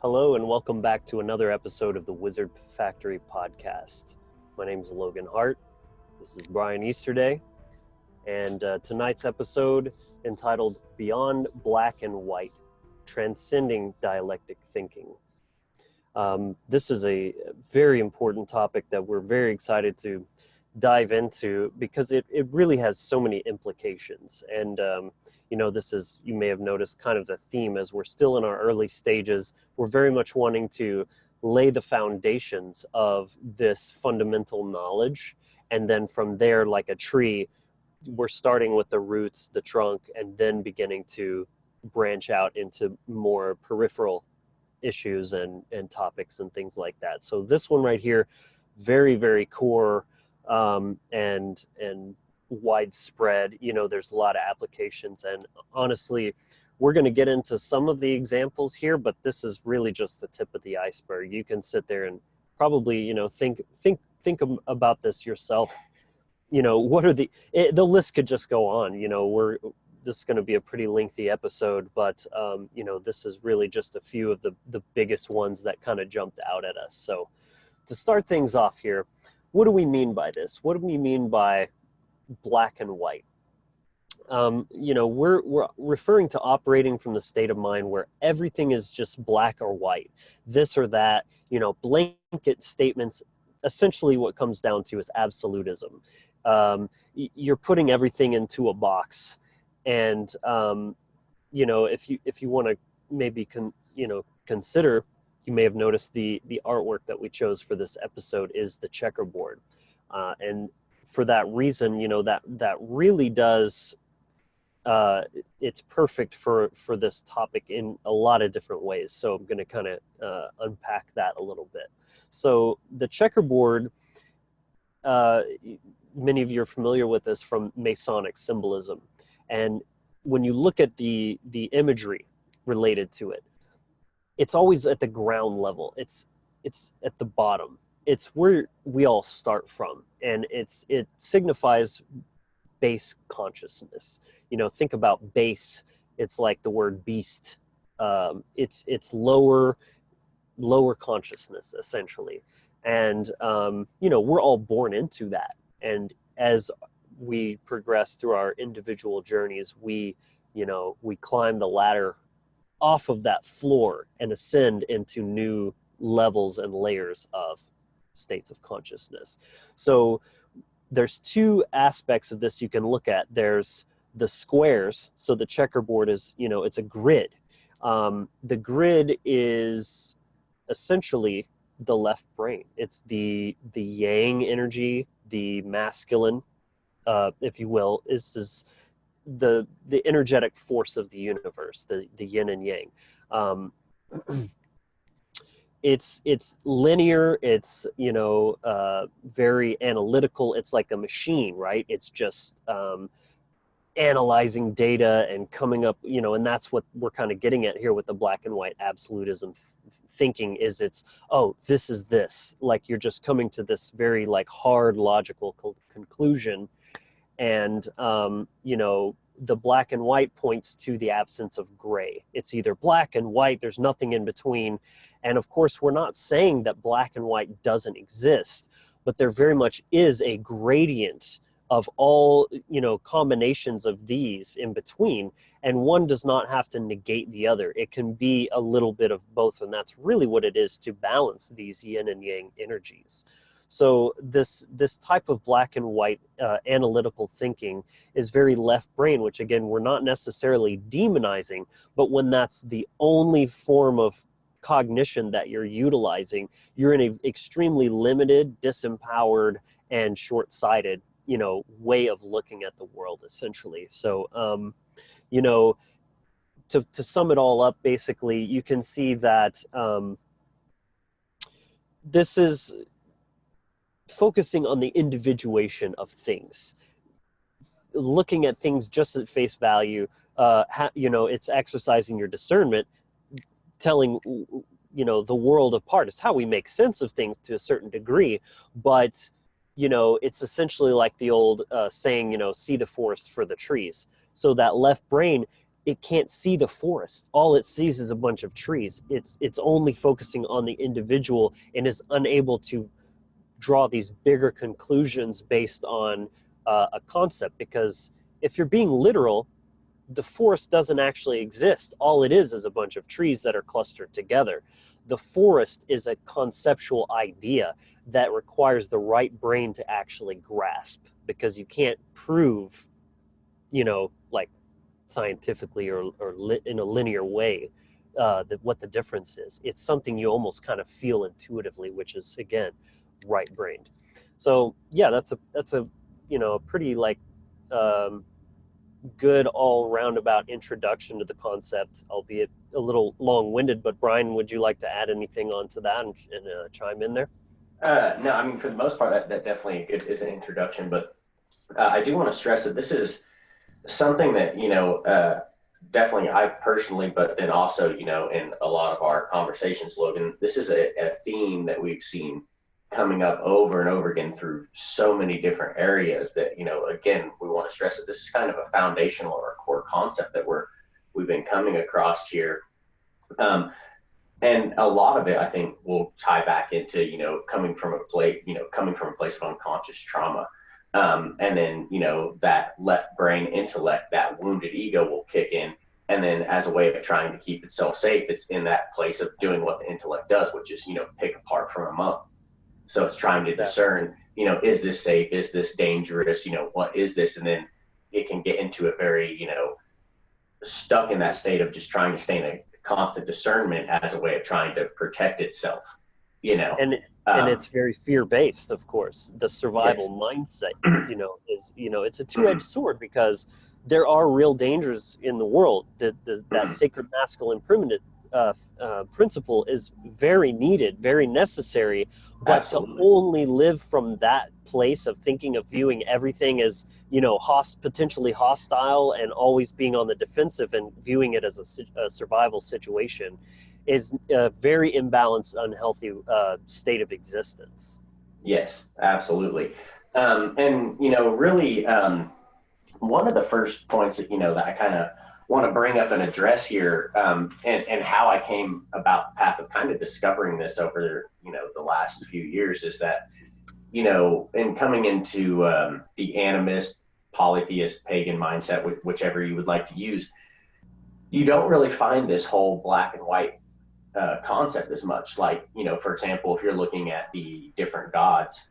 Hello and welcome back to another episode of the Wizard Factory podcast. My name is Logan Hart. This is Brian Easterday, and tonight's episode entitled Beyond Black and White, Transcending Dialectic Thinking. This is a very important topic that we're very excited to dive into because it really has so many implications. And this is, you may have noticed, kind of the theme as we're still in our early stages. We're very much wanting to lay the foundations of this fundamental knowledge. And then from there, like a tree, we're starting with the roots, the trunk, and then beginning to branch out into more peripheral issues and topics and things like that. So this one right here, very, very core and widespread. There's a lot of applications, and honestly, we're going to get into some of the examples here, but this is really just the tip of the iceberg. You can sit there and probably think about this yourself. What are the list could just go on. This is going to be a pretty lengthy episode, but this is really just a few of the biggest ones that kind of jumped out at us. So to start things off here, what do we mean by this? What do we mean by black and white? We're referring to operating from the state of mind where everything is just black or white, this or that, blanket statements. Essentially what comes down to is absolutism. You're putting everything into a box, and if you want to maybe consider, you may have noticed the artwork that we chose for this episode is the checkerboard, and for that reason, that really does, it's perfect for this topic in a lot of different ways. So I'm going to kind of unpack that a little bit. So the checkerboard, many of you are familiar with this from Masonic symbolism, and when you look at the imagery related to it, it's always at the ground level. It's at the bottom. It's where we all start from, and it signifies base consciousness. Think about base. It's like the word beast. It's lower consciousness, essentially, and we're all born into that. And as we progress through our individual journeys, we climb the ladder off of that floor and ascend into new levels and layers of states of consciousness. So there's two aspects of this you can look at. There's the squares. So the checkerboard is, it's a grid. The grid is essentially the left brain. It's the yang energy, the masculine, if you will, is the energetic force of the universe, the yin and yang. It's linear. It's very analytical. It's like a machine, right? It's just analyzing data and coming up, and that's what we're kind of getting at here with the black and white absolutism thinking. Is this is this, like you're just coming to this very like hard logical conclusion. And the black and white points to the absence of gray. It's either black and white, there's nothing in between. And of course, we're not saying that black and white doesn't exist, but there very much is a gradient of all, combinations of these in between. And one does not have to negate the other. It can be a little bit of both, and that's really what it is to balance these yin and yang energies. So this type of black and white analytical thinking is very left brain, which again, we're not necessarily demonizing, but when that's the only form of cognition that you're utilizing, you're in an extremely limited, disempowered, and short-sighted, way of looking at the world, essentially. So, to sum it all up, basically, you can see that this is focusing on the individuation of things, looking at things just at face value. It's exercising your discernment, telling the world apart. It's how we make sense of things to a certain degree, but it's essentially like the old saying, see the forest for the trees. So that left brain it can't see the forest. All it sees is a bunch of trees. It's only focusing on the individual and is unable to draw these bigger conclusions based on a concept. Because if you're being literal, the forest doesn't actually exist. All it is a bunch of trees that are clustered together. The forest is a conceptual idea that requires the right brain to actually grasp, because you can't prove, like scientifically or in a linear way that what the difference is. It's something you almost kind of feel intuitively, which is, again, right brained. So yeah, that's a pretty like good all roundabout introduction to the concept, albeit a little long-winded. But Brian, would you like to add anything onto that and chime in there? No, I mean, for the most part, that definitely is an introduction, but I do want to stress that this is something that, definitely I personally, but then also, in a lot of our conversations, Logan, this is a theme that we've seen coming up over and over again through so many different areas that, again, we want to stress that this is kind of a foundational or a core concept that we've been coming across here. And a lot of it, I think, will tie back into, coming from a place of unconscious trauma. And then, that left brain intellect, that wounded ego will kick in. And then as a way of trying to keep itself safe, it's in that place of doing what the intellect does, which is, pick apart from a monk. So it's trying to discern, is this safe? Is this dangerous? What is this? And then it can get into a very, stuck in that state of just trying to stay in a constant discernment as a way of trying to protect itself, And it's very fear-based, of course. The survival mindset, is, it's a two-edged sword, because there are real dangers in the world. That sacred masculine principle is very needed, very necessary, but Absolutely. to only live from that place of thinking of viewing everything as, potentially hostile and always being on the defensive and viewing it as a survival situation is a very imbalanced, unhealthy state of existence. Yes, absolutely. And, really, one of the first points that, that I kind of want to bring up and address here, and how I came about the path of kind of discovering this over, the last few years, is that, in coming into the animist, polytheist, pagan mindset, whichever you would like to use, you don't really find this whole black and white concept as much. Like, for example, if you're looking at the different gods,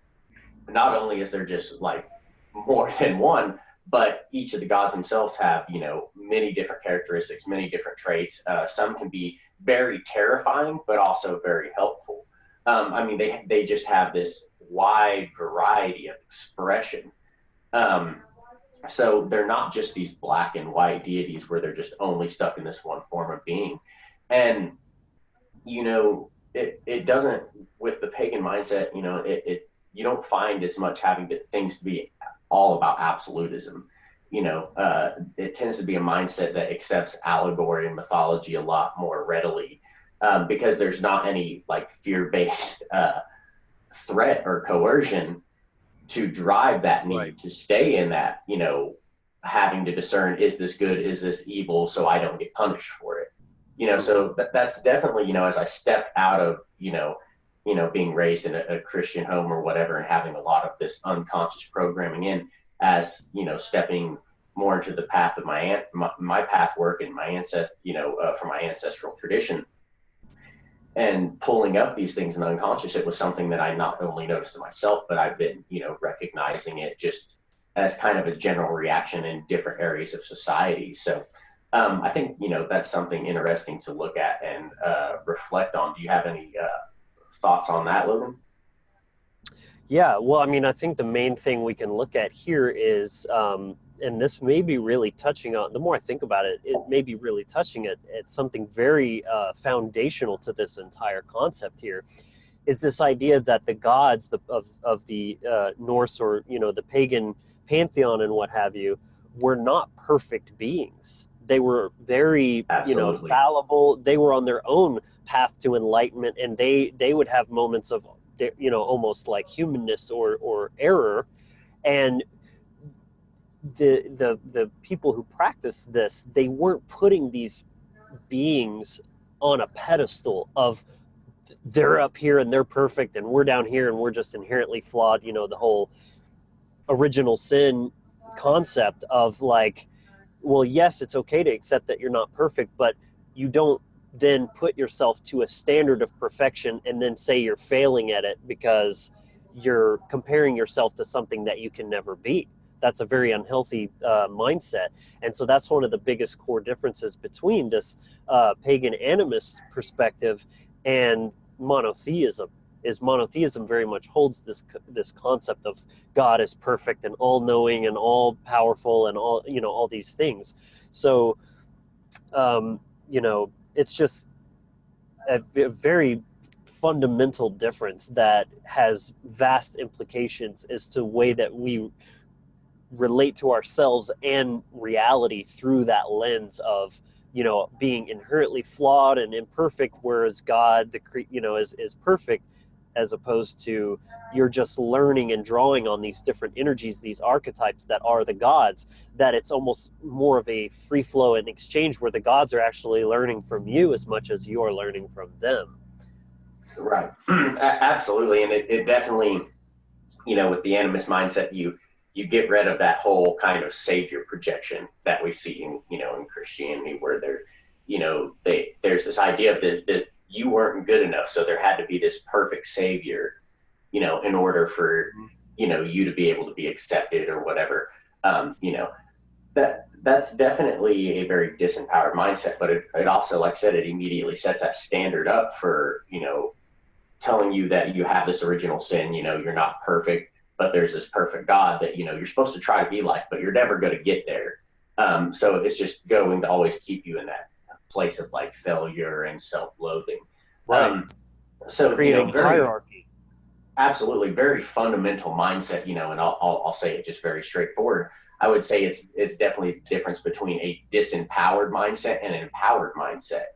not only is there just like more than one, but each of the gods themselves have, many different characteristics, many different traits. Some can be very terrifying, but also very helpful. I mean, they just have this wide variety of expression. So they're not just these black and white deities where they're just only stuck in this one form of being. And, it doesn't, with the pagan mindset, you don't find as much having things to be all about absolutism. It tends to be a mindset that accepts allegory and mythology a lot more readily, because there's not any like fear-based threat or coercion to drive that need to stay in that, having to discern, is this good, is this evil, so I don't get punished for it. So that's definitely, as I stepped out of, being raised in a Christian home or whatever, and having a lot of this unconscious programming in, as, stepping more into the path of my path work and my from my ancestral tradition, and pulling up these things in the unconscious, it was something that I not only noticed in myself, but I've been, recognizing it just as kind of a general reaction in different areas of society. So I think, that's something interesting to look at and reflect on. Do you have any thoughts on that, Logan? Yeah, well, I mean, I think the main thing we can look at here is, and this may be really touching on, the more I think about it, it may be really touching at something very foundational to this entire concept here, is this idea that the gods of the Norse, or, the pagan pantheon and what have you, were not perfect beings. They were very, fallible. They were on their own path to enlightenment, and they would have moments of, almost like humanness or error. And the people who practice this, they weren't putting these beings on a pedestal of they're up here and they're perfect and we're down here and we're just inherently flawed. You know, the whole original sin concept of like, well, yes, it's okay to accept that you're not perfect, but you don't then put yourself to a standard of perfection and then say you're failing at it because you're comparing yourself to something that you can never be. That's a very unhealthy mindset. And so that's one of the biggest core differences between this pagan animist perspective and monotheism. Is monotheism very much holds this concept of God is perfect and all-knowing and all-powerful and all, you know, all these things. So, you know, it's just a very fundamental difference that has vast implications as to the way that we relate to ourselves and reality through that lens of, you know, being inherently flawed and imperfect, whereas God, you know, is perfect, as opposed to you're just learning and drawing on these different energies, these archetypes that are the gods, that it's almost more of a free flow and exchange where the gods are actually learning from you as much as you're learning from them. Right. Absolutely. And it definitely, you know, with the animist mindset, you get rid of that whole kind of savior projection that we see in, you know, in Christianity, where there, you know, there's this idea of this you weren't good enough, so there had to be this perfect savior, you know, in order for, you know, you to be able to be accepted or whatever. You know, that's definitely a very disempowered mindset, but it also, like I said, it immediately sets that standard up for, you know, telling you that you have this original sin, you know, you're not perfect, but there's this perfect God that, you know, you're supposed to try to be like, but you're never going to get there. So it's just going to always keep you in that place of like failure and self-loathing. Right. So creating, you know, hierarchy. Absolutely, very fundamental mindset, you know, and I'll say it just very straightforward. I would say it's definitely a difference between a disempowered mindset and an empowered mindset.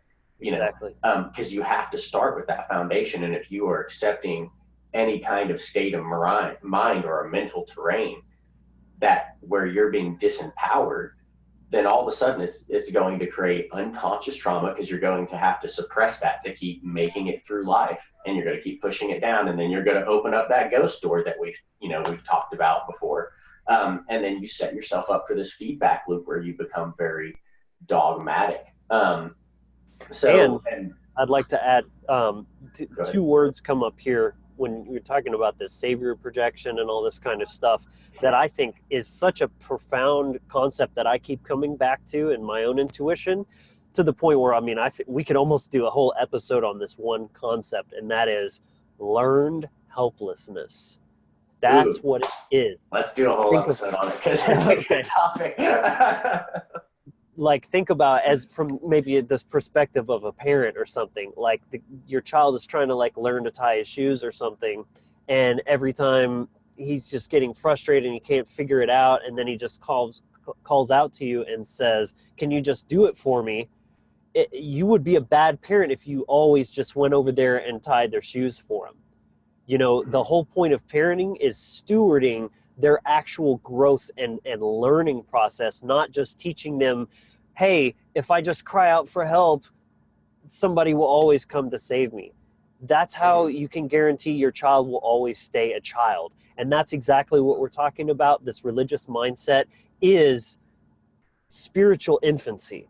You Exactly. know, because you have to start with that foundation, and if you are accepting any kind of state of mind or a mental terrain that where you're being disempowered, then all of a sudden it's going to create unconscious trauma, because you're going to have to suppress that to keep making it through life, and you're going to keep pushing it down, and then you're going to open up that ghost door that we've talked about before, and then you set yourself up for this feedback loop where you become very dogmatic. And I'd like to add two words come up here when you're talking about this savior projection and all this kind of stuff that I think is such a profound concept that I keep coming back to in my own intuition, to the point where, I mean, I think we could almost do a whole episode on this one concept, and that is learned helplessness. That's what it is. Let's do a whole episode on it, because it's a good topic. Like, think about as from maybe this perspective of a parent or something, like your child is trying to like learn to tie his shoes or something, and every time he's just getting frustrated and he can't figure it out, and then he just calls out to you and says, can you just do it for me? You would be a bad parent if you always just went over there and tied their shoes for them. You know, the whole point of parenting is stewarding their actual growth and learning process, not just teaching them, hey, if I just cry out for help, somebody will always come to save me. That's how you can guarantee your child will always stay a child. And that's exactly what we're talking about. This religious mindset is spiritual infancy.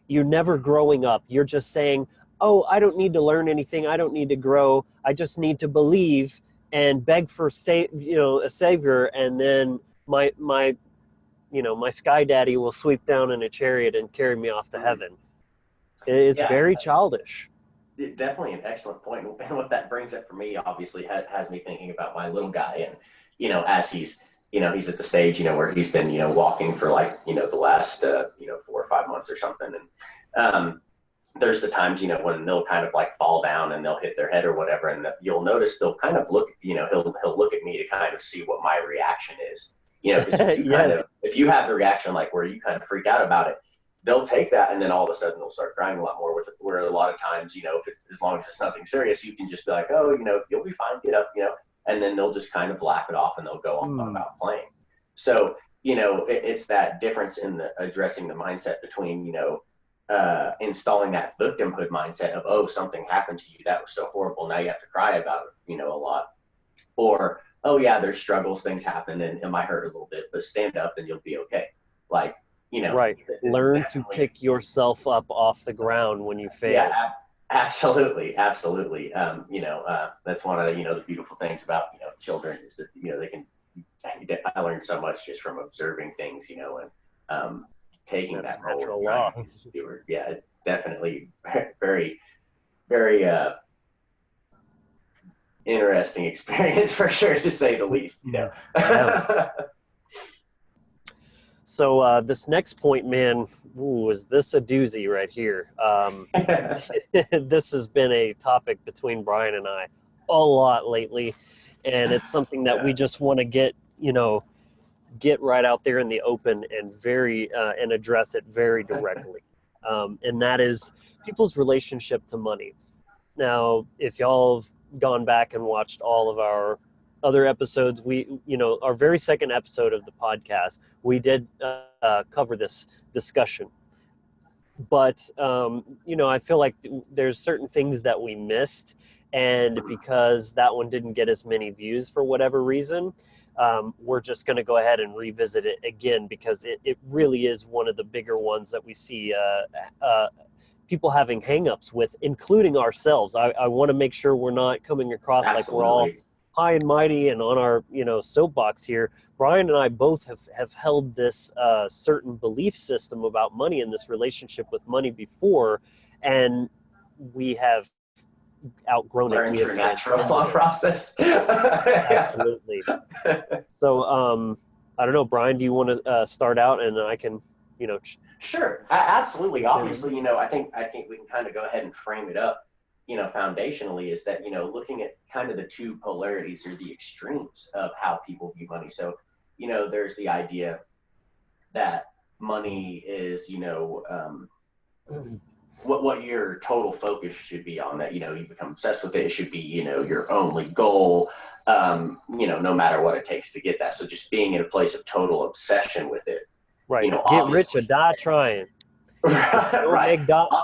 You're never growing up. You're just saying, oh, I don't need to learn anything. I don't need to grow. I just need to believe and beg for a savior, and then my sky daddy will sweep down in a chariot and carry me off to heaven. It's very childish. Definitely an excellent point. And what that brings up for me, obviously, has me thinking about my little guy. And, you know, as he's at the stage, you know, where he's been, you know, walking for like, you know, the last, 4 or 5 months or something. And there's the times, you know, when they'll kind of like fall down and they'll hit their head or whatever. And you'll notice they'll kind of look, you know, he'll look at me to kind of see what my reaction is. You know, because if you have the reaction like where you kind of freak out about it, they'll take that, and then all of a sudden they'll start crying a lot more with it. Where a lot of times, you know, as long as it's nothing serious, you can just be like, oh, you know, you'll be fine, get up, you know, and then they'll just kind of laugh it off and they'll go on about playing. So, it's that difference in addressing the mindset between, installing that victimhood mindset of, oh, something happened to you that was so horrible, now you have to cry about it, a lot. Or, oh yeah, there's struggles, things happen, and it might hurt a little bit, but stand up and you'll be okay. Like, right. Learn to pick yourself up off the ground when you fail. Yeah, absolutely. That's one of the beautiful things about children is that they can. I learned so much just from observing things, and taking That's that role. Natural law. Yeah, definitely very, very interesting experience for sure, to say the least. Yeah. So this next point, man, is this a doozy right here? This has been a topic between Brian and I a lot lately, and it's something that we just want to get right out there in the open and address it very directly. And that is people's relationship to money. Now, if y'all have gone back and watched all of our other episodes, our very second episode of the podcast, we did cover this discussion. But, I feel like there's certain things that we missed, and because that one didn't get as many views for whatever reason, we're just going to go ahead and revisit it again, because it really is one of the bigger ones that we see people having hangups with, including ourselves. I want to make sure we're not coming across like we're all high and mighty and on our soapbox here. Brian and I both have held this certain belief system about money and this relationship with money before, and we have outgrown it. We have natural thought process. Absolutely. So I don't know, Brian, do you want to start out, and I can Sure, absolutely. Obviously, I think we can kind of go ahead and frame it up, foundationally, is that, looking at kind of the two polarities or the extremes of how people view money. So, there's the idea that money is, what your total focus should be on, that, you become obsessed with it. It should be, your only goal, no matter what it takes to get that. So just being in a place of total obsession with it. Right. Get rich or die trying. Right.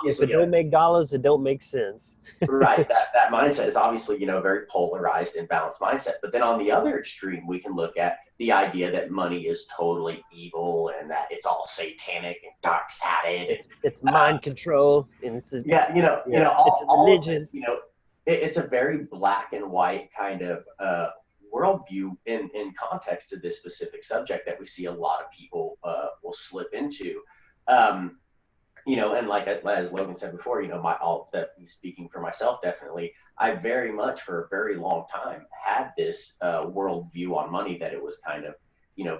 If it don't make dollars, it don't make sense. Right. That mindset is obviously, a very polarized and balanced mindset. But then on the other extreme, we can look at the idea that money is totally evil and that it's all satanic and dark-sided. It's mind control. And it's it's a religion. This, it's a very black and white kind of worldview in context to this specific subject that we see a lot of people will slip into. And like as Logan said before, speaking for myself, definitely, I very much for a very long time had this worldview on money that it was kind of,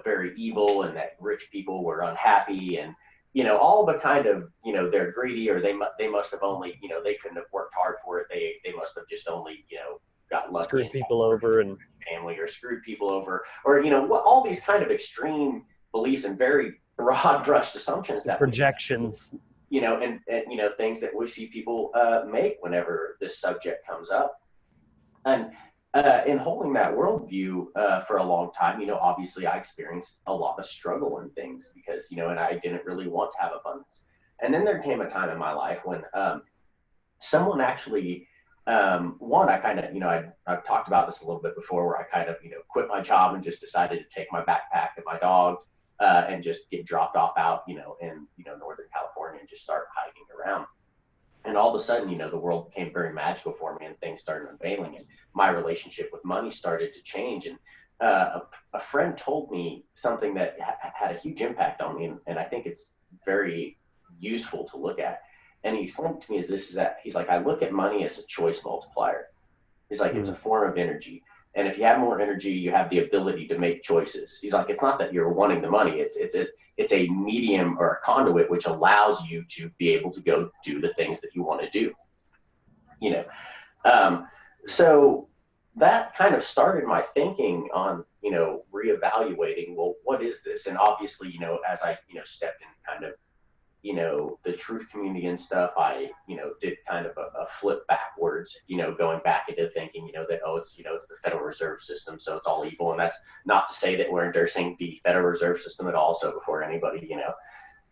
very evil, and that rich people were unhappy, and, all the kind of, they're greedy, or they must have only, they couldn't have worked hard for it. They must have just only, got lucky, screwed people over, and family, or screwed people over, or, all these kind of extreme beliefs and very broad brushed assumptions that projections. And things that we see people make whenever this subject comes up. And in holding that worldview for a long time, obviously I experienced a lot of struggle in things because, and I didn't really want to have abundance. And then there came a time in my life when someone actually, I kind of, I've talked about this a little bit before, where I kind of, quit my job and just decided to take my backpack and my dog and just get dropped off out, in, Northern California, and just start hiking around. And all of a sudden, the world became very magical for me, and things started unveiling, and my relationship with money started to change. And a friend told me something that had a huge impact on me, and I think it's very useful to look at. And he explained to me he's like, I look at money as a choice multiplier. He's like, it's a form of energy. And if you have more energy, you have the ability to make choices. He's like, it's not that you're wanting the money. It's a medium or a conduit which allows you to be able to go do the things that you want to do. So that kind of started my thinking on, reevaluating, well, what is this? And obviously, as I, stepped in kind of you know, the truth community and stuff, I, you know, did kind of a flip backwards, you know, going back into thinking, you know, that, oh, it's, you know, it's the Federal Reserve System, so it's all evil. And that's not to say that we're endorsing the Federal Reserve System at all. So before anybody, you know,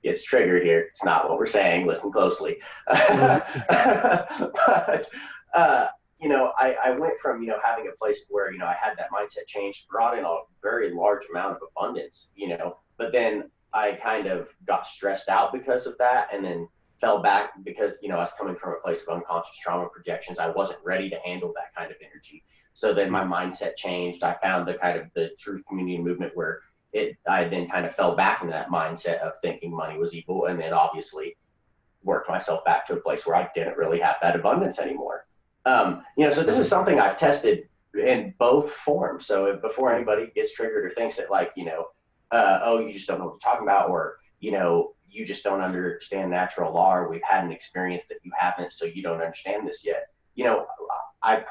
gets triggered here, it's not what we're saying. Listen closely. But, you know, I went from, you know, having a place where, you know, I had that mindset change, brought in a very large amount of abundance, you know, but then I kind of got stressed out because of that, and then fell back because, you know, I was coming from a place of unconscious trauma projections. I wasn't ready to handle that kind of energy. So then my mindset changed. I found the kind of the truth community movement where I then kind of fell back into that mindset of thinking money was evil, and then obviously worked myself back to a place where I didn't really have that abundance anymore. You know, so this is something I've tested in both forms. So before anybody gets triggered or thinks that, like, you know, oh, you just don't know what you're talking about, or, you know, you just don't understand natural law, or we've had an experience that you haven't, so you don't understand this yet. You know, I've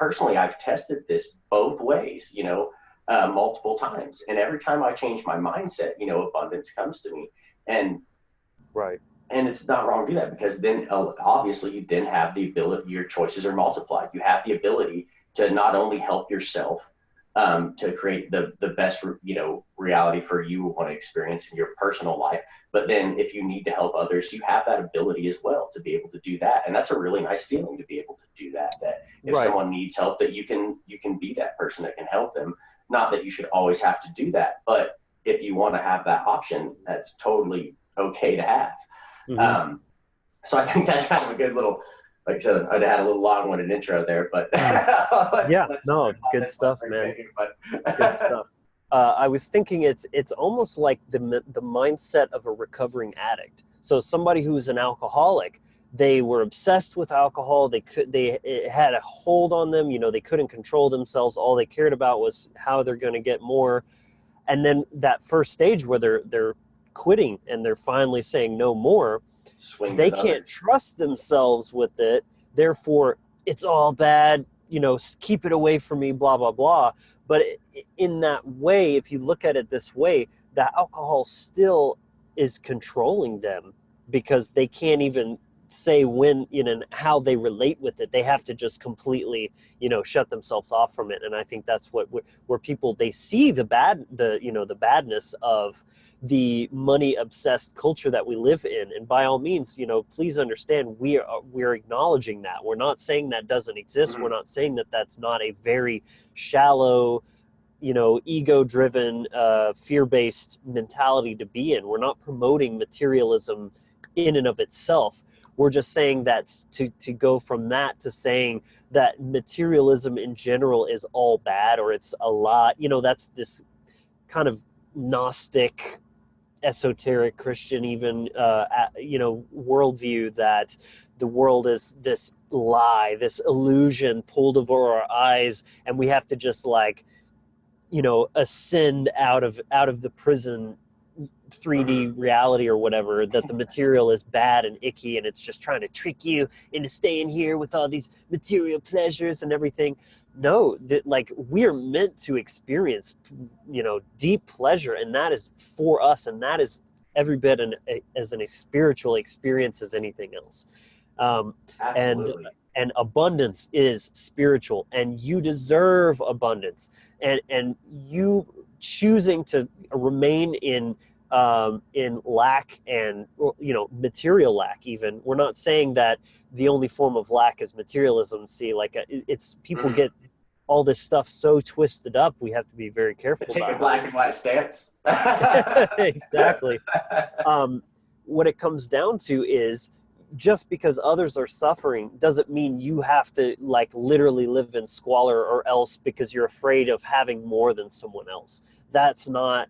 tested this both ways, you know, multiple times. And every time I change my mindset, you know, abundance comes to me. And right. And it's not wrong to do that, because then obviously you then have the ability, your choices are multiplied. You have the ability to not only help yourself, to create the best, you know, reality for you want to experience in your personal life, but then if you need to help others, you have that ability as well to be able to do that. And that's a really nice feeling to be able to do that, that if Right. someone needs help, that you can be that person that can help them. Not that you should always have to do that, but if you want to have that option, that's totally okay to have. Mm-hmm. So I think that's kind of a good little, like I said, I had a little long-winded intro there, but Yeah, no, it's good stuff, man. Good stuff. I was thinking it's almost like the mindset of a recovering addict. So somebody who's an alcoholic, they were obsessed with alcohol. It had a hold on them. You know, they couldn't control themselves. All they cared about was how they're going to get more. And then that first stage where they're quitting and they're finally saying no more, they can't trust themselves with it. Therefore, it's all bad, you know, keep it away from me, blah, blah, blah. But in that way, if you look at it this way, the alcohol still is controlling them, because they can't even say when, you know, how they relate with it. They have to just completely, you know, shut themselves off from it. And I think that's where people, they see the badness of the money obsessed culture that we live in. And by all means, you know, please understand, we're acknowledging that. We're not saying that doesn't exist. Mm-hmm. We're not saying that that's not a very shallow, you know, ego driven, fear based mentality to be in. We're not promoting materialism in and of itself. We're just saying that to go from that to saying that materialism in general is all bad, or it's a lot, you know, that's this kind of Gnostic, esoteric Christian even, you know, worldview that the world is this lie, this illusion pulled over our eyes, and we have to just, like, you know, ascend out of the prison 3D reality or whatever, that the material is bad and icky and it's just trying to trick you into staying here with all these material pleasures and everything. No, that, like, we're meant to experience, you know, deep pleasure, and that is for us, and that is every bit as a spiritual experience as anything else. Absolutely. And abundance is spiritual, and you deserve abundance, and you choosing to remain in lack and, you know, material lack. Even, we're not saying that the only form of lack is materialism. See, like, it's people get all this stuff so twisted up. We have to be very careful about it. Take a black and white stance. Exactly. What it comes down to is, just because others are suffering doesn't mean you have to, like, literally live in squalor, or else because you're afraid of having more than someone else. That's not,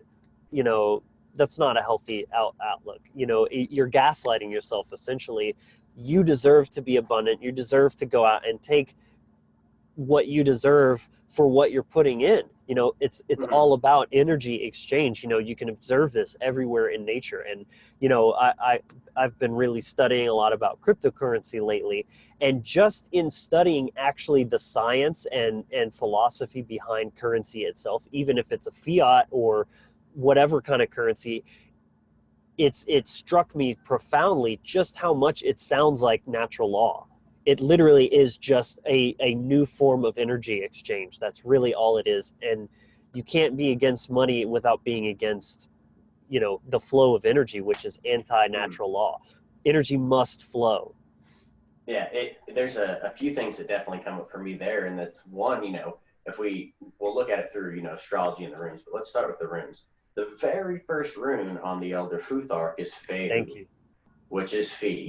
you know, that's not a healthy outlook. You know, you're gaslighting yourself, essentially. You deserve to be abundant. You deserve to go out and take what you deserve for what you're putting in. You know, it's all about energy exchange. You know, you can observe this everywhere in nature. And, you know, I've been really studying a lot about cryptocurrency lately, and just in studying actually the science and philosophy behind currency itself, even if it's a fiat or whatever kind of currency, it struck me profoundly just how much it sounds like natural law. It literally is just a new form of energy exchange. That's really all it is. And you can't be against money without being against, the flow of energy, which is anti-natural law. Energy must flow. Yeah, there's a few things that definitely come up for me there, and that's one, if we'll look at it through, astrology and the runes, but let's start with the runes. The very first rune on the Elder Futhark is Fe. Thank you. Which is Fe.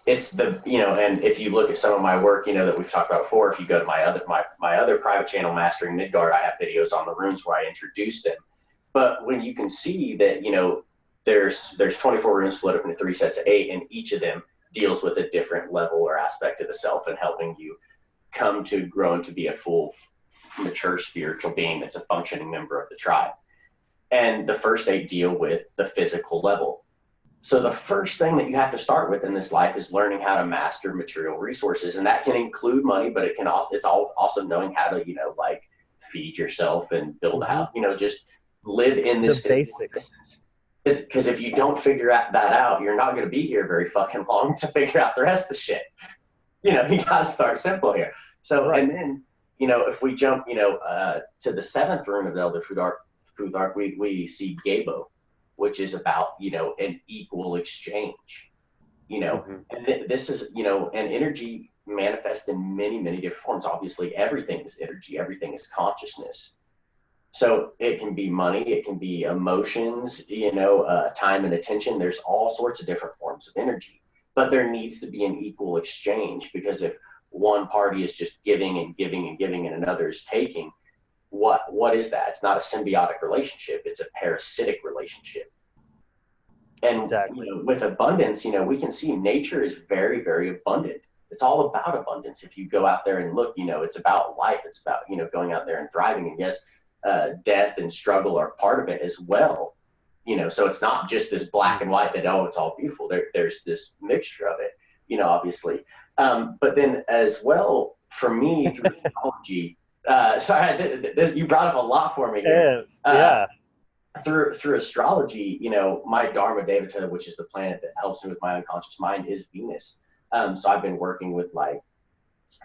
It's the, and if you look at some of my work, that we've talked about before, if you go to my other private channel, Mastering Midgard, I have videos on the runes where I introduce them. But when you can see that, there's 24 runes split up into 3 sets of 8, and each of them deals with a different level or aspect of the self and helping you come to grow and to be a full, mature spiritual being that's a functioning member of the tribe. And the first 8 deal with the physical level. So the first thing that you have to start with in this life is learning how to master material resources. And that can include money, but it's also knowing how to, feed yourself and build a house, just live in this basics. Because if you don't figure that out, you're not going to be here very fucking long to figure out the rest of the shit. You got to start simple here. So, right. And then, if we jump, to the 7th rune of Elder Futhark, we see Gabo, which is about, an equal exchange, and this is, an energy manifests in many, many different forms. Obviously, everything is energy, everything is consciousness. So it can be money, it can be emotions, time and attention. There's all sorts of different forms of energy, but there needs to be an equal exchange, because if one party is just giving and giving and giving and another is taking, what is that? It's not a symbiotic relationship. It's a parasitic relationship. And exactly. With abundance, we can see nature is very, very abundant. It's all about abundance. If you go out there and look, it's about life. It's about, going out there and thriving. And yes, death and struggle are part of it as well. So it's not just this black and white that, it's all beautiful. There's this mixture of it, obviously. But then as well, for me, through astrology, sorry, you brought up a lot for me here. Yeah. Through astrology, my Dharma Devata, which is the planet that helps me with my unconscious mind, is Venus. So I've been working with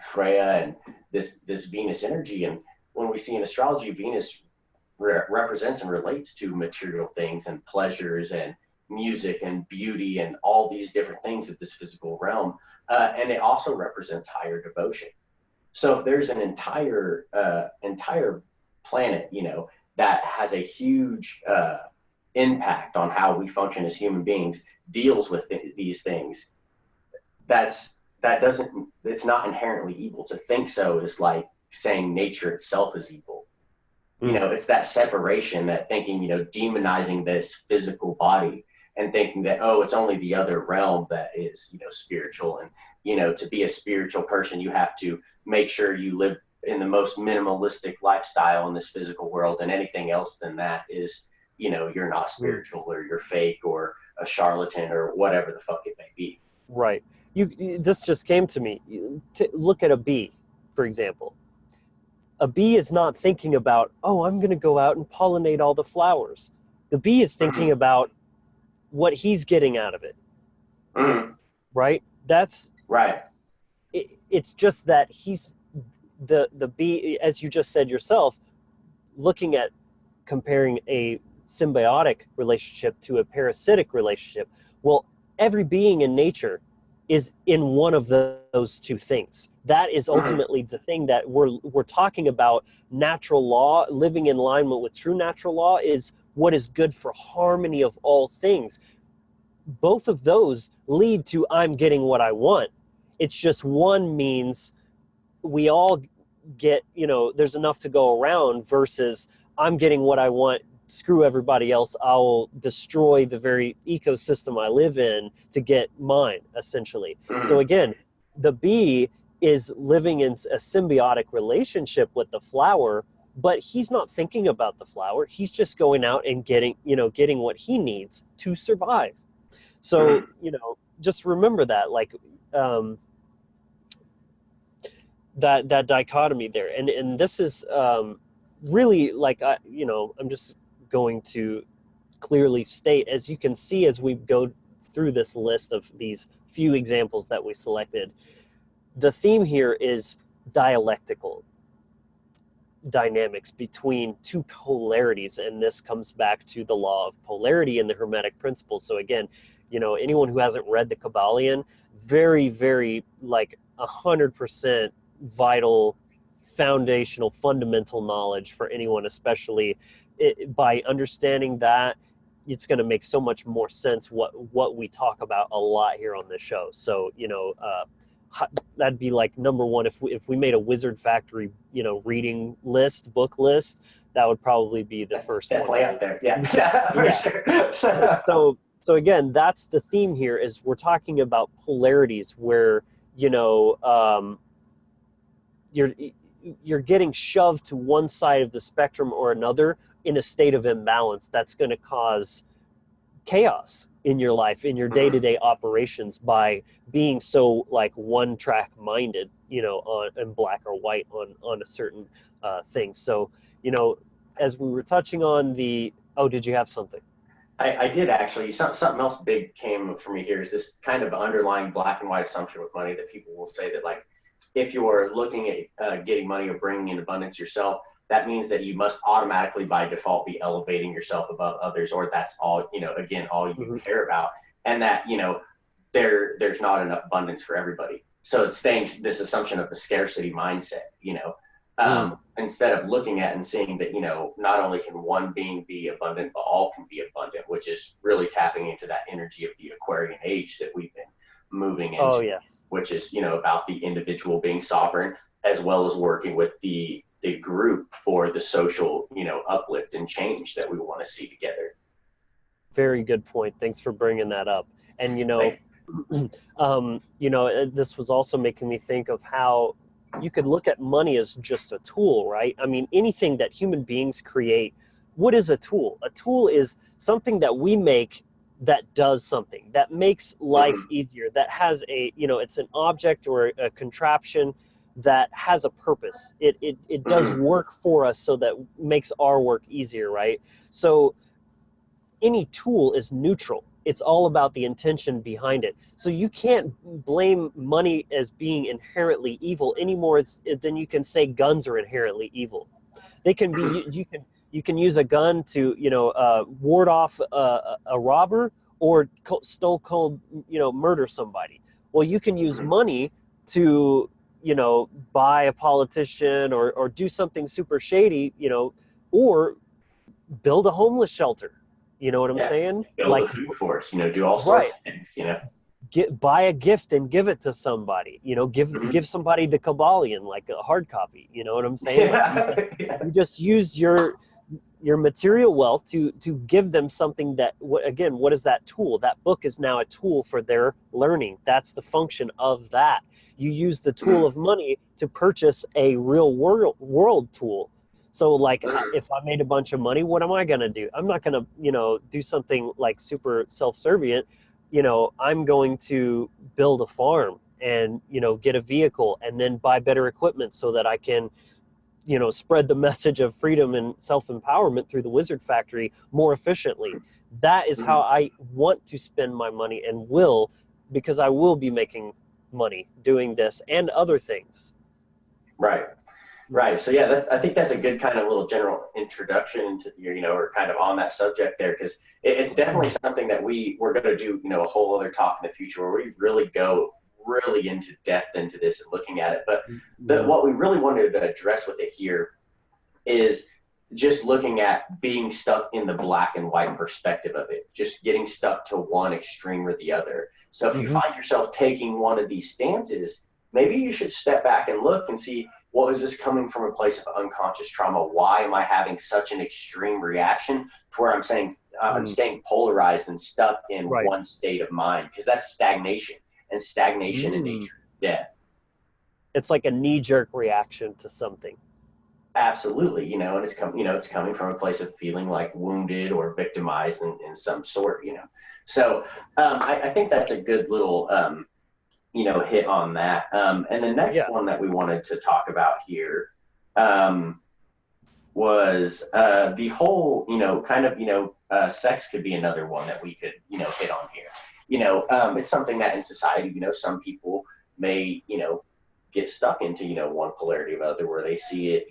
Freya and this Venus energy. And when we see in astrology, Venus represents and relates to material things and pleasures and music and beauty and all these different things of this physical realm. And it also represents higher devotion. So if there's an entire planet, that has a huge impact on how we function as human beings, deals with these things, it's not inherently evil. To think so is like saying nature itself is evil. It's that separation, that thinking, demonizing this physical body and thinking that, it's only the other realm that is, spiritual. And, to be a spiritual person, you have to make sure you live in the most minimalistic lifestyle in this physical world, and anything else than that is, you're not spiritual, or you're fake, or a charlatan, or whatever the fuck it may be. Right. This just came to me. Look at a bee, for example. A bee is not thinking about, I'm going to go out and pollinate all the flowers. The bee is thinking about what he's getting out of it. Right? That's right. It's just that he's the bee, as you just said yourself, looking at comparing a symbiotic relationship to a parasitic relationship. Well, every being in nature is in one of those two things. That is ultimately the thing that we're talking about. Natural law, living in alignment with true natural law, is what is good for harmony of all things. Both of those lead to I'm getting what I want. It's just one means we all get, there's enough to go around, versus I'm getting what I want, screw everybody else, I will destroy the very ecosystem I live in to get mine, essentially. So again, the bee is living in a symbiotic relationship with the flower, but he's not thinking about the flower. He's just going out and getting what he needs to survive. So, just remember that, that dichotomy there. And this is really I'm just going to clearly state, as you can see as we go through this list of these few examples that we selected, the theme here is dialectical dynamics between two polarities, and this comes back to the law of polarity and the Hermetic principles. So again, anyone who hasn't read the Kabbalion, very, very, like 100% vital, foundational, fundamental knowledge for anyone, especially by understanding that, it's going to make so much more sense what we talk about a lot here on this show. So that'd be like number one. If we made a Wizard Factory reading list, book list, that would probably be the first definitely one. Up there. Yeah, for sure. So again, that's the theme here, is we're talking about polarities where you're getting shoved to one side of the spectrum or another in a state of imbalance that's going to cause chaos in your life, in your day-to-day operations, by being so like one track minded, on in black or white on a certain thing. So, as we were touching on did you have something? I did actually. Something else big came for me here is this kind of underlying black and white assumption with money that people will say that, like, if you're looking at getting money or bringing in abundance yourself, that means that you must automatically by default be elevating yourself above others, or that's all, again, all you care about. And that, there's not enough abundance for everybody. So it's staying this assumption of the scarcity mindset, instead of looking at and seeing that, not only can one being be abundant, but all can be abundant, which is really tapping into that energy of the Aquarian age that we've been moving into, which is, about the individual being sovereign, as well as working with the group for the social, uplift and change that we want to see together. Very good point. Thanks for bringing that up. And, this was also making me think of how you could look at money as just a tool, right? I mean, anything that human beings create, what is a tool? A tool is something that we make that does something, that makes life easier, that has it's an object or a contraption that has a purpose. It does work for us, so that makes our work easier, right? So any tool is neutral. It's all about the intention behind it. So you can't blame money as being inherently evil any more than you can say guns are inherently evil. They can be, you can use a gun to, ward off a robber, or cold, murder somebody. Well, you can use money to, buy a politician, or do something super shady, or build a homeless shelter. You know what I'm saying? Build a food force, do all sorts of things, Buy a gift and give it to somebody, give somebody the Kabbalion, like a hard copy. You know what I'm saying? You just use your material wealth to give them something that, again, what is that tool? That book is now a tool for their learning. That's the function of that. You use the tool of money to purchase a real world tool. So, like, if I made a bunch of money, what am I going to do? I'm not going to, do something like super self-servient. I'm going to build a farm and, get a vehicle, and then buy better equipment so that I can, spread the message of freedom and self-empowerment through the Wizard Factory more efficiently. That is how I want to spend my money, and will, because I will be making money doing this and other things. Right. So yeah, I think that's a good kind of little general introduction to or kind of on that subject there, because it's definitely something that we're going to do, a whole other talk in the future where we really go really into depth into this and looking at it. But what we really wanted to address with it here is just looking at being stuck in the black and white perspective of it, just getting stuck to one extreme or the other. So if you find yourself taking one of these stances, maybe you should step back and look and see, well, is this coming from a place of unconscious trauma? Why am I having such an extreme reaction to where I'm saying I'm staying polarized and stuck in one state of mind? Because that's stagnation, and stagnation in nature is death. It's like a knee-jerk reaction to something. Absolutely, and it's coming from a place of feeling like wounded or victimized in some sort, So I think that's a good little hit on that. And the next one that we wanted to talk about here was the whole, sex could be another one that we could, hit on here. It's something that in society, some people may, get stuck into, one polarity or other, where they see it,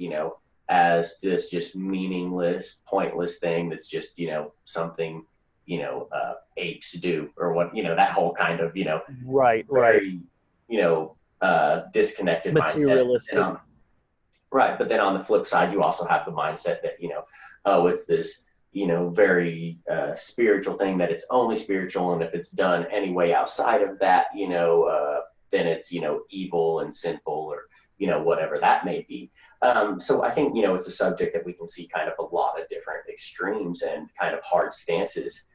as this just meaningless, pointless thing that's just, something, apes do, or what, that whole kind of, right, very, disconnected materialistic mindset. Right. But then on the flip side, you also have the mindset that, oh, it's this, very spiritual thing, that it's only spiritual. And if it's done any way outside of that, then it's, evil and sinful, or, whatever that may be. So I think, it's a subject that we can see kind of a lot of different extremes and kind of hard stances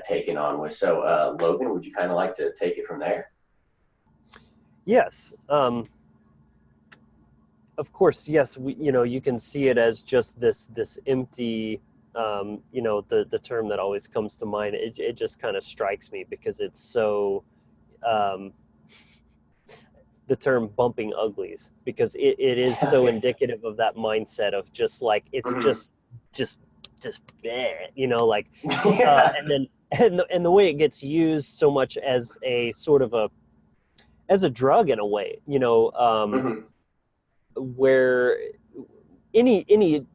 taken on with. So Logan, would you kind of like to take it from there? Yes. Of course, yes. You can see it as just this empty, the term that always comes to mind. It just kind of strikes me because it's so, the term bumping uglies, because it is so indicative of that mindset of just like, it's just bleh, like, and then, and the way it gets used so much as a sort of as a drug in a way, where any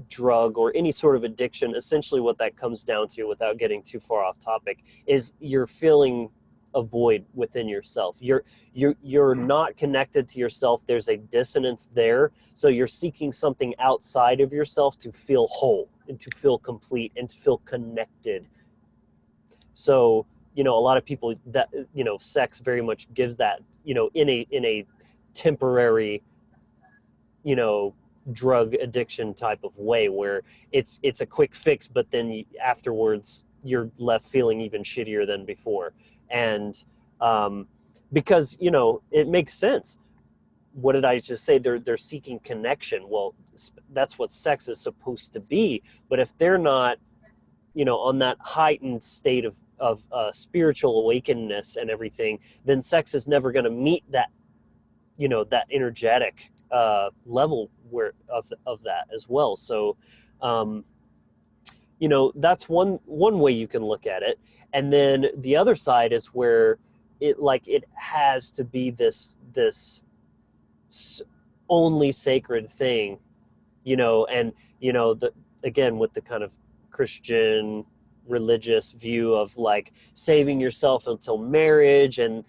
drug or any sort of addiction, essentially what that comes down to, without getting too far off topic, is you're feeling a void within yourself. You're not connected to yourself. There's a dissonance there. So you're seeking something outside of yourself to feel whole and to feel complete and to feel connected. So, a lot of people that, sex very much gives that, in a temporary, drug addiction type of way, where it's a quick fix, but then afterwards you're left feeling even shittier than before. And because, it makes sense. What did I just say? They're seeking connection. Well, that's what sex is supposed to be. But if they're not, on that heightened state of spiritual awakenedness and everything, then sex is never going to meet that, that energetic level of that as well. So, that's one way you can look at it. And then the other side is where it has to be this only sacred thing, and again, with the kind of Christian religious view of like saving yourself until marriage, and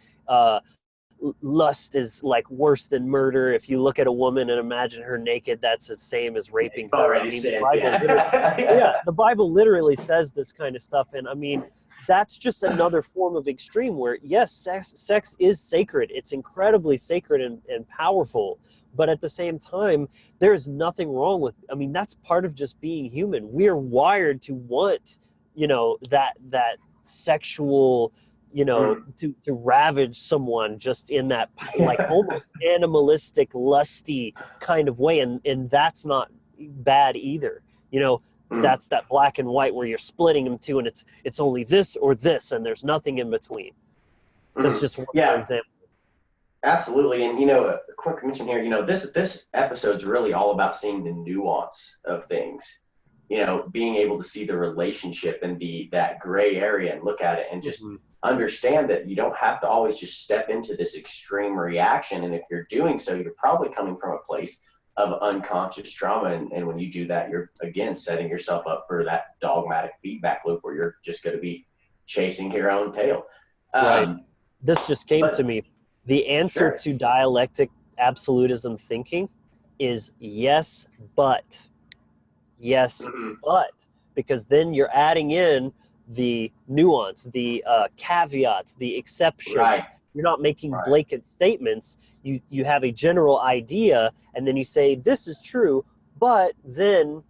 lust is like worse than murder. If you look at a woman and imagine her naked, that's the same as raping her. Already said, the Bible literally says this kind of stuff. And I mean, that's just another form of extreme where, yes, sex is sacred. It's incredibly sacred and powerful. But at the same time, there's nothing wrong with, I mean, that's part of just being human. We're wired to want, that sexual, to ravage someone just in that like almost animalistic, lusty kind of way. And that's not bad either. That's that black and white where you're splitting them two, and it's only this or this, and there's nothing in between. That's just one example. Absolutely. And, a quick mention here, this episode's really all about seeing the nuance of things, being able to see the relationship and that gray area and look at it and just understand that you don't have to always just step into this extreme reaction. And if you're doing so, you're probably coming from a place of unconscious trauma. And when you do that, you're, again, setting yourself up for that dogmatic feedback loop where you're just going to be chasing your own tail. Right. This just came to me. The answer to dialectic absolutism thinking is yes, but. Yes, but. Because then you're adding in the nuance, the caveats, the exceptions. Right. You're not making blanket statements. You have a general idea, and then you say, this is true, but then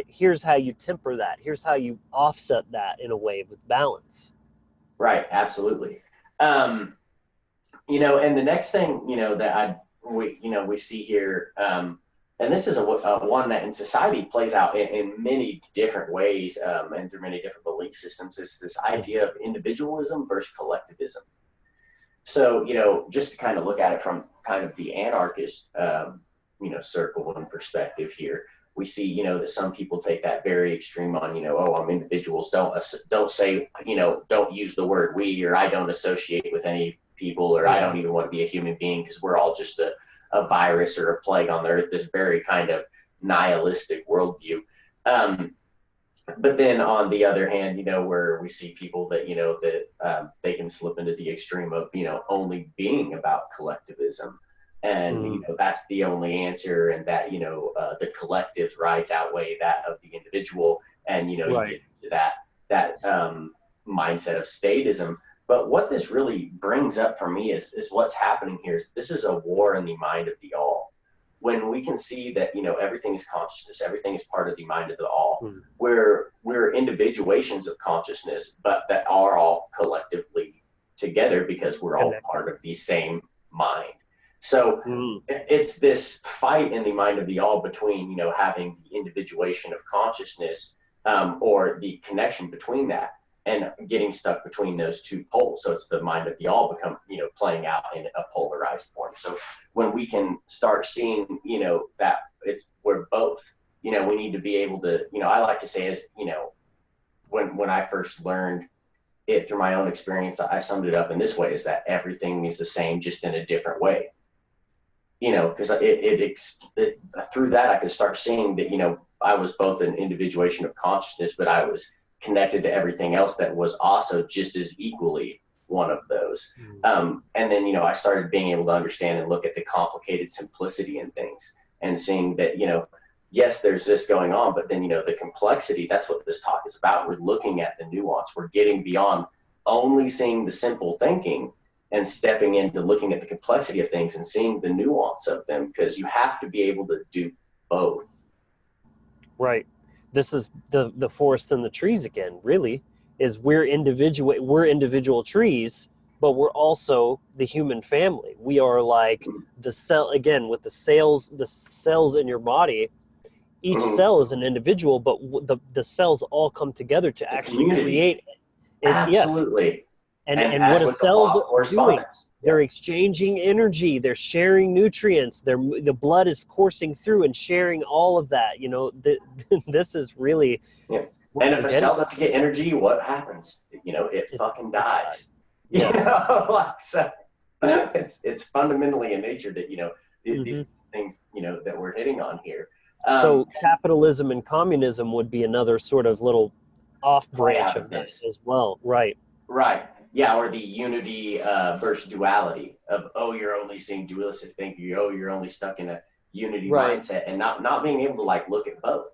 here's how you temper that. Here's how you offset that in a way with balance. Right, absolutely. And the next thing, that we see here, and this is a one that in society plays out in many different ways and through many different belief systems, is this idea of individualism versus collectivism. So, just to kind of look at it from kind of the anarchist, circle and perspective here, we see, you know, that some people take that very extreme on, you know, oh, I'm individuals. Don't say, you know, don't use the word we, or I don't associate with any people, or I don't even want to be a human being because we're all just a virus or a plague on the earth. This very kind of nihilistic worldview. But then on the other hand, you know, where we see people that, you know, that they can slip into the extreme of, you know, only being about collectivism. And, you know, that's the only answer, and that, you know, the collective's rights outweigh that of the individual. And, you know, you get into that mindset of statism. But what this really brings up for me is what's happening here is this is a war in the mind of the all. When we can see that, you know, everything is consciousness, everything is part of the mind of the all, we're individuations of consciousness, but that are all collectively together because we're all part of the same mind. So it's this fight in the mind of the all between, you know, having the individuation of consciousness or the connection between that, and getting stuck between those two poles. So it's the mind of the all become, you know, playing out in a polarized form. So when we can start seeing, you know, that we're both, you know, we need to be able to, you know, I like to say is, you know, when I first learned it through my own experience, I summed it up in this way, is that everything is the same, just in a different way. You know, because through that I could start seeing that, you know, I was both an individuation of consciousness, but I was connected to everything else that was also just as equally one of those. And then, you know, I started being able to understand and look at the complicated simplicity in things, and seeing that, you know, yes, there's this going on, but then, you know, the complexity, that's what this talk is about. We're looking at the nuance. We're getting beyond only seeing the simple thinking and stepping into looking at the complexity of things and seeing the nuance of them, because you have to be able to do both. Right. This is the forest and the trees again, really, is we're individual trees, but we're also the human family. We are like the cell, again, with the cells in your body. Each cell is an individual, but the cells all come together to actually create it. Absolutely. Yes. And what a cell's doing, they're exchanging energy, they're sharing nutrients, the blood is coursing through and sharing all of that. You know, this is really. Yeah. And if a cell doesn't get energy, what happens? You know, it fucking dies. Yes. You know, like, so it's fundamentally in nature that, you know, these things, you know, that we're hitting on here. So capitalism and communism would be another sort of little off branch of this as well. Right. Yeah, or the unity versus duality of, oh, you're only seeing dualistic thinking, oh, you're only stuck in a unity mindset, and not being able to like look at both.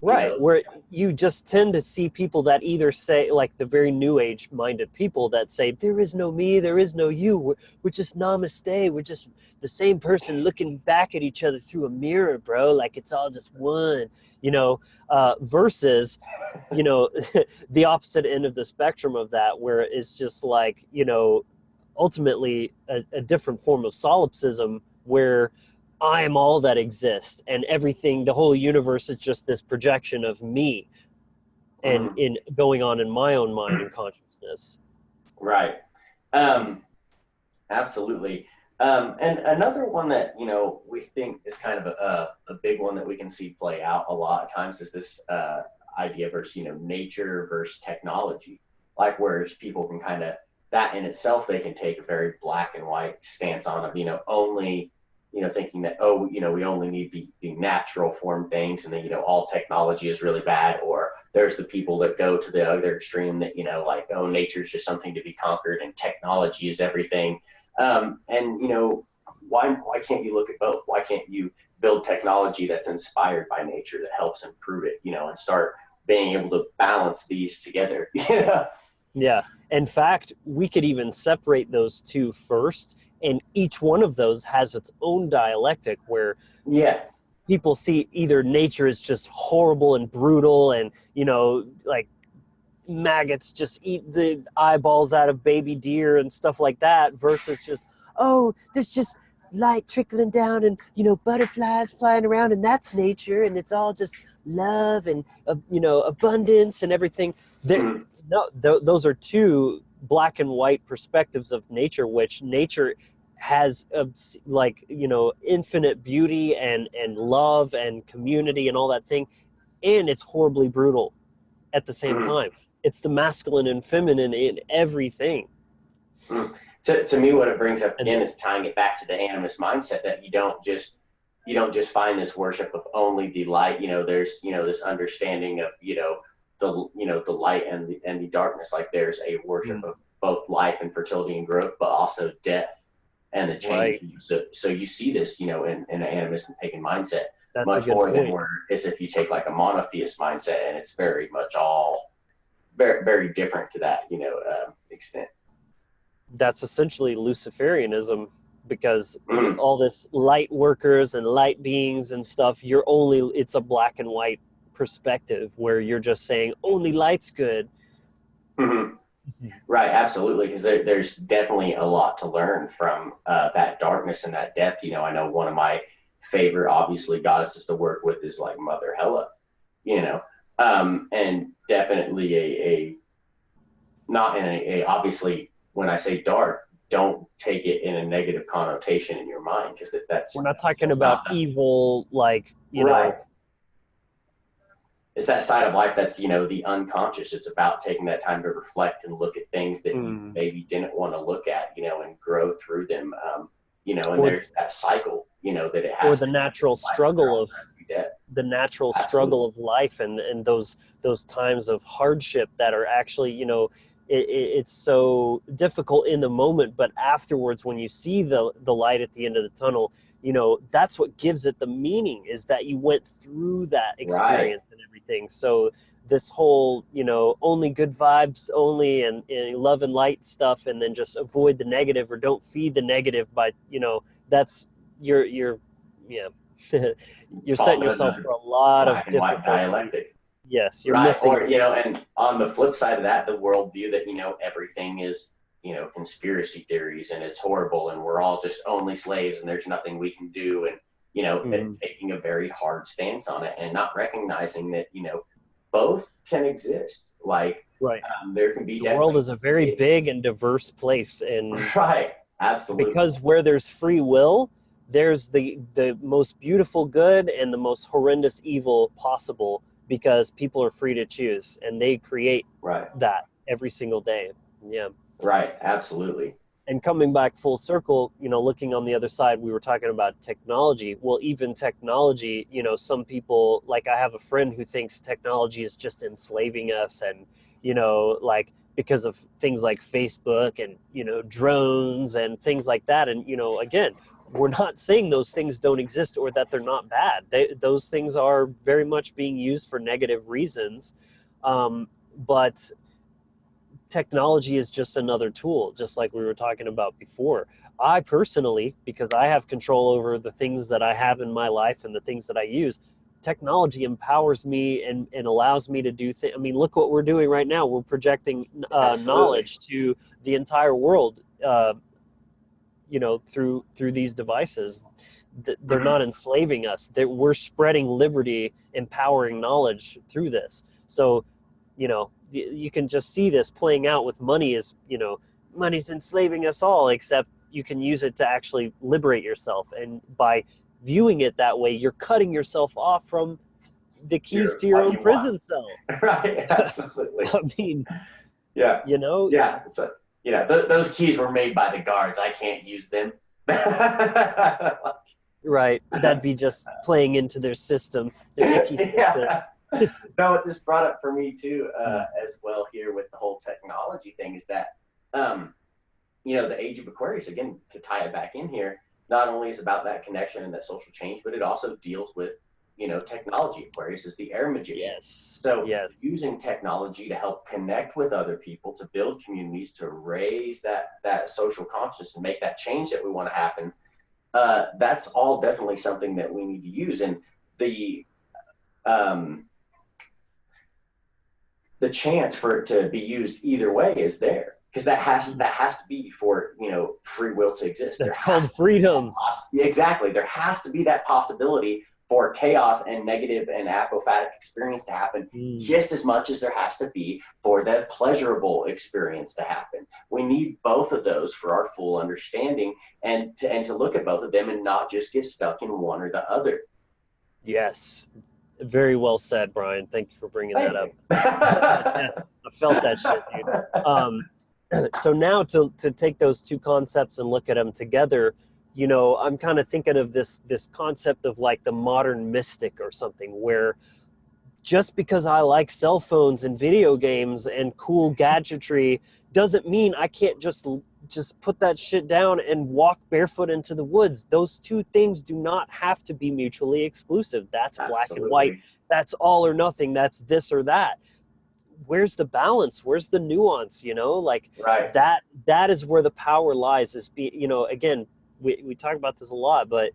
Right, you know? Where you just tend to see people that either say, like the very new age minded people that say, there is no me, there is no you, we're just namaste, we're just the same person looking back at each other through a mirror, bro, like it's all just one, you know, versus, you know, the opposite end of the spectrum of that, where it's just like, you know, ultimately a different form of solipsism, where I am all that exists, and everything, the whole universe is just this projection of me, and in going on in my own mind and consciousness. Right. Absolutely. And another one that, you know, we think is kind of a big one that we can see play out a lot of times is this idea versus, you know, nature versus technology. Like, whereas people can kind of, that in itself, they can take a very black and white stance on of, you know, only, you know, thinking that, oh, you know, we only need the natural form things, and then, you know, all technology is really bad. Or there's the people that go to the other extreme that, you know, like, oh, nature's just something to be conquered and technology is everything. And, you know, why can't you look at both? Why can't you build technology that's inspired by nature, that helps improve it, you know, and start being able to balance these together? Yeah. In fact, we could even separate those two first, and each one of those has its own dialectic, where people see either nature is just horrible and brutal, and, you know, like maggots just eat the eyeballs out of baby deer and stuff like that, versus just, oh, there's just light trickling down and, you know, butterflies flying around, and that's nature, and it's all just love and, you know, abundance and everything. No, those are two black and white perspectives of nature, which nature has like, you know, infinite beauty and love and community and all that thing, and it's horribly brutal at the same Mm-hmm. time. It's the masculine and feminine in everything. Mm. To me, what it brings up And again is tying it back to the animist mindset, that you don't just find this worship of only the light. You know, there's, you know, this understanding of, you know, the light and the darkness. Like there's a worship of both life and fertility and growth, but also death and the change. Right. So you see this, you know, in an animist and pagan mindset. That's much more point. Than where is if you take like a monotheist mindset, and it's very much all very, very different to that, you know, extent. That's essentially Luciferianism, because all this light workers and light beings and stuff, it's a black and white perspective where you're just saying only light's good. Mm-hmm. Right, absolutely, because there's definitely a lot to learn from that darkness and that depth. You know, I know one of my favorite, obviously, goddesses to work with is like Mother Hela, you know, and definitely a not in a obviously, when I say dark, don't take it in a negative connotation in your mind, because that's, we're not talking about evil, like, you right. know. It's that side of life that's, you know, the unconscious. It's about taking that time to reflect and look at things that you maybe didn't want to look at, you know, and grow through them. You know, and there's that cycle, you know, that it has. Or the natural struggle of the natural struggle of life, and those times of hardship that are actually, you know, it's so difficult in the moment, but afterwards, when you see the light at the end of the tunnel, you know, that's what gives it the meaning, is that you went through that experience. Right. And everything. So this whole, you know, only good vibes only, and love and light stuff, and then just avoid the negative, or don't feed the negative by, you know, that's you're you're setting yourself for a lot of different dialectic. Yes, you're missing. Or, you know, and on the flip side of that, the worldview that, you know, everything is, you know, conspiracy theories, and it's horrible, and we're all just only slaves, and there's nothing we can do, and, you know, taking a very hard stance on it, and not recognizing that, you know, both can exist. Like, right, there can be. The world is a very big and diverse place, and right, absolutely, because where there's free will, there's the most beautiful good and the most horrendous evil possible, because people are free to choose, and they create that every single day. Yeah. Right, absolutely. And coming back full circle, you know, looking on the other side, we were talking about technology. Well, even technology, you know, some people, like I have a friend who thinks technology is just enslaving us, and, you know, like because of things like Facebook and, you know, drones and things like that. And, you know, again, we're not saying those things don't exist or that they're not bad. Those things are very much being used for negative reasons. But technology is just another tool, just like we were talking about before. I personally, because I have control over the things that I have in my life and the things that I use, technology empowers me and allows me to do things. I mean, look what we're doing right now. We're projecting knowledge to the entire world, you know, through these devices. They're not enslaving us. We're spreading liberty, empowering knowledge through this. So, you know, you can just see this playing out with money. Is, you know, money's enslaving us all, except you can use it to actually liberate yourself. And by viewing it that way, you're cutting yourself off from the keys to your own prison cell. Right, absolutely. I mean, yeah, you know, yeah, it's a, you know, those keys were made by the guards. I can't use them. Right, that'd be just playing into their system, their icky system. Yeah. No, what this brought up for me too, as well here with the whole technology thing, is that, you know, the age of Aquarius, again, to tie it back in here, not only is about that connection and that social change, but it also deals with, you know, technology. Aquarius is the air magician. Yes. So using technology to help connect with other people, to build communities, to raise that social consciousness and make that change that we want to happen. That's all definitely something that we need to use. And the chance for it to be used either way is there, because that has to be for, you know, free will to exist. That's called freedom. Exactly. There has to be that possibility for chaos and negative and apophatic experience to happen just as much as there has to be for the pleasurable experience to happen. We need both of those for our full understanding, and to look at both of them and not just get stuck in one or the other. Yes. Very well said, Brian. Thank you for bringing that up. Yes, I felt that shit, dude. So now to take those two concepts and look at them together, you know, I'm kind of thinking of this concept of like the modern mystic or something, where just because I like cell phones and video games and cool gadgetry doesn't mean I can't just put that shit down and walk barefoot into the woods. Those two things do not have to be mutually exclusive. That's black and white. That's all or nothing. That's this or that. Where's the balance? Where's the nuance? You know, like that is where the power lies. Is you know, again, we talk about this a lot, but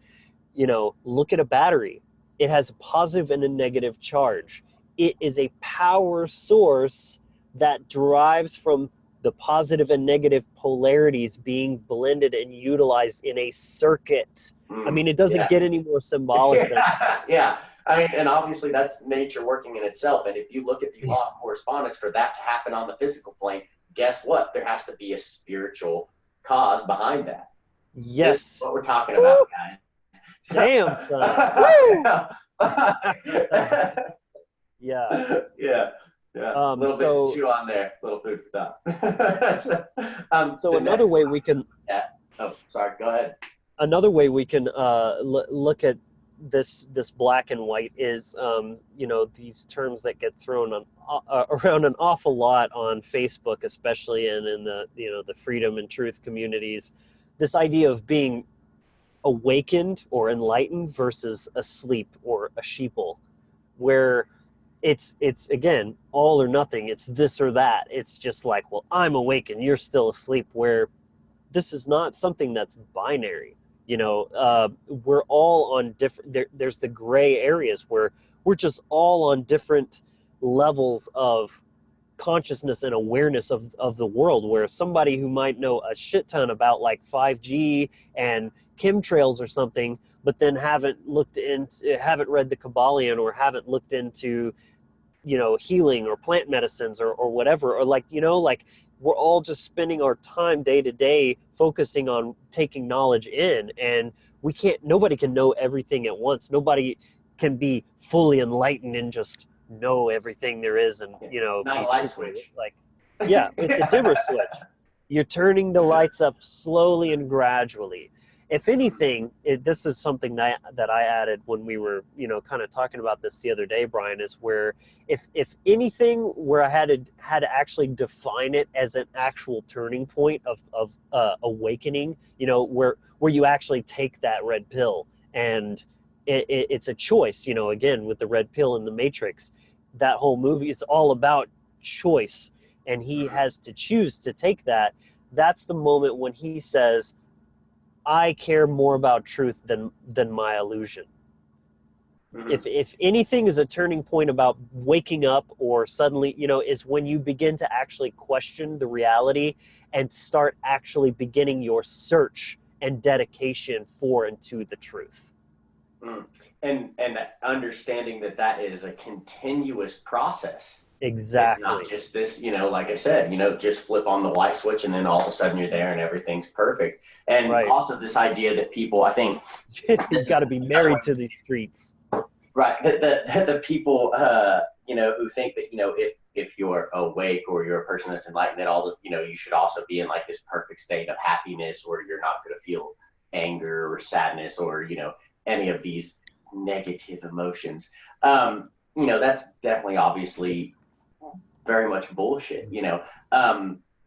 you know, look at a battery. It has a positive and a negative charge. It is a power source that derives from the positive and negative polarities being blended and utilized in a circuit. I mean, it doesn't get any more symbolic than that. Yeah. I mean, and obviously that's nature working in itself. And if you look at the law of correspondence, for that to happen on the physical plane, guess what? There has to be a spiritual cause behind that. Yes. This is what we're talking about, guys. Damn, son. Yeah. Yeah. A little bit to chew on there. A little food for thought. So another way we can... Yeah. Oh, sorry. Go ahead. Another way we can look at this black and white is, you know, these terms that get thrown around an awful lot on Facebook, especially, and in the, you know, the freedom and truth communities. This idea of being awakened or enlightened versus asleep or a sheeple, where it's again all or nothing. It's this or that. It's just like, well, I'm awake and you're still asleep, where this is not something that's binary. You know, we're all on different, there's the gray areas where we're just all on different levels of consciousness and awareness of the world, where somebody who might know a shit ton about like 5G and chemtrails or something, but then haven't read the Kabbalion, or haven't looked into, you know, healing or plant medicines or whatever, or like, you know, like we're all just spending our time day to day focusing on taking knowledge in, and nobody can know everything at once. Nobody can be fully enlightened and just know everything there is, and, you know, it's not a light switch. Like, yeah, it's a dimmer switch. You're turning the lights up slowly and gradually. If anything, this is something that I added when we were, you know, kind of talking about this the other day, Brian, is where if anything, where I had to actually define it as an actual turning point of awakening, you know, where you actually take that red pill, and it's a choice, you know, again, with the red pill in the Matrix, that whole movie is all about choice, and he has to choose to take that. That's the moment when he says, I care more about truth than my illusion. Mm-hmm. If anything is a turning point about waking up, or suddenly, you know, is when you begin to actually question the reality and start actually beginning your search and dedication for and to the truth. And understanding that is a continuous process. Exactly. It's not just this, you know, like I said, you know, just flip on the light switch and then all of a sudden you're there and everything's perfect. And also this idea that people, I think, you've got to be married to these streets. Right. The people, you know, who think that, you know, if you're awake or you're a person that's enlightened, that all this, you know, you should also be in like this perfect state of happiness, or you're not going to feel anger or sadness or, you know, any of these negative emotions. You know, that's definitely obviously very much bullshit. You know,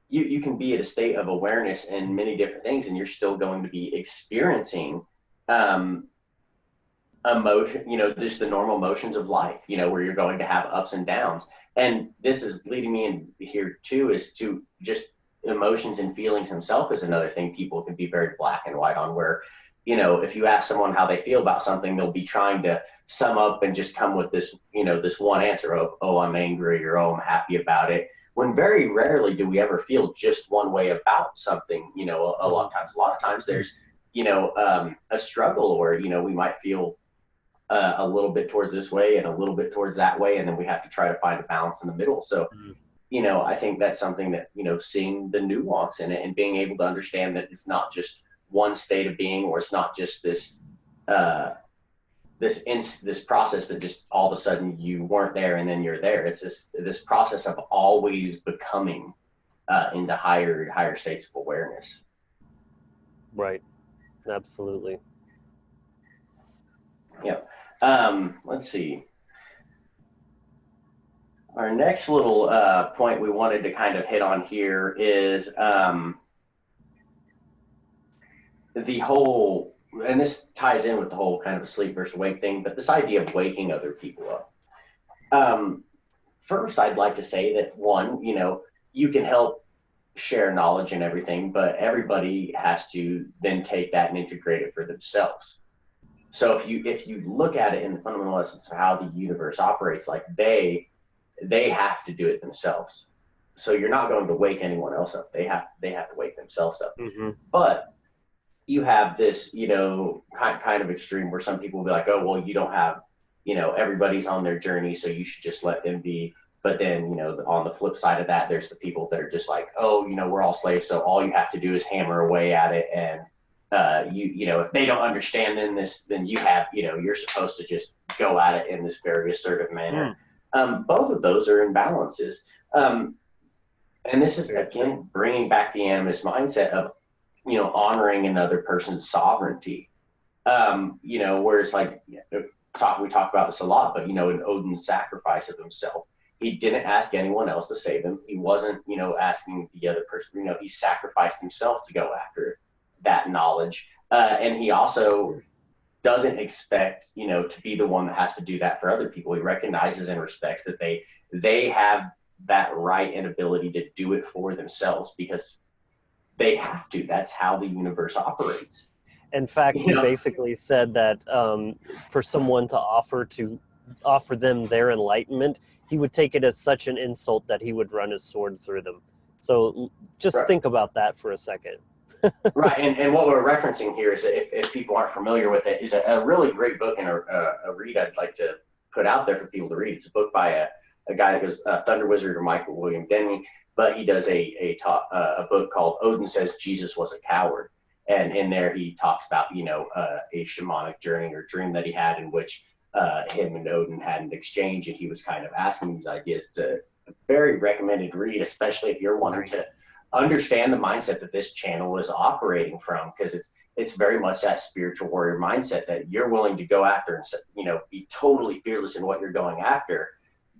you can be at a state of awareness in many different things, and you're still going to be experiencing emotion, you know, just the normal motions of life, you know, where you're going to have ups and downs. And this is leading me in here too, is to just emotions and feelings himself is another thing people can be very black and white on, where, you know, if you ask someone how they feel about something, they'll be trying to sum up and just come with this, you know, this one answer, oh, I'm angry, or oh, I'm happy about it. When very rarely do we ever feel just one way about something. You know, a lot of times there's, you know, a struggle, or, you know, we might feel a little bit towards this way and a little bit towards that way, and then we have to try to find a balance in the middle. So, I think that's something that, seeing the nuance in it and being able to understand that it's not just one state of being, or it's not just this this process that just all of a sudden you weren't there and then you're there. It's this process of always becoming into higher states of awareness. Right. Absolutely. Yep. Let's see. Our next little point we wanted to kind of hit on here is the whole, and this ties in with the whole kind of sleep versus wake thing, but this idea of waking other people up. First, I'd like to say that one, you can help share knowledge and everything, but everybody has to then take that and integrate it for themselves. So if you look at it in the fundamental essence of how the universe operates, like they have to do it themselves. So you're not going to wake anyone else up. They have to wake themselves up. Mm-hmm. But you have this, kind of extreme where some people will be like, oh, well, you don't have, everybody's on their journey, so you should just let them be. But then, on the flip side of that, there's the people that are just like, oh, we're all slaves, so all you have to do is hammer away at it. And, if they don't understand then you have, you're supposed to just go at it in this very assertive manner. Both of those are imbalances. And this is, again, bringing back the animist mindset of, honoring another person's sovereignty. Whereas like, we talk about this a lot, but, in Odin's sacrifice of himself, he didn't ask anyone else to save him. He wasn't, asking the other person, he sacrificed himself to go after that knowledge. And he also doesn't expect, to be the one that has to do that for other people. He recognizes and respects that they have that right and ability to do it for themselves because they have to. That's how the universe operates. In fact, he basically said that for someone to offer them their enlightenment, he would take it as such an insult that he would run his sword through them. So just think about that for a second. Right, and what we're referencing here is that if people aren't familiar with it, is a really great book and a read I'd like to put out there for people to read. It's a book by a guy that goes Thunder Wizard or Michael William Denny, but he does a book called Odin Says Jesus Was a Coward. And in there he talks about, a shamanic journey or dream that he had in which him and Odin had an exchange, and he was kind of asking these ideas. It's a very recommended read, especially if you're wanting to understand the mindset that this channel is operating from, because it's very much that spiritual warrior mindset that you're willing to go after and, be totally fearless in what you're going after,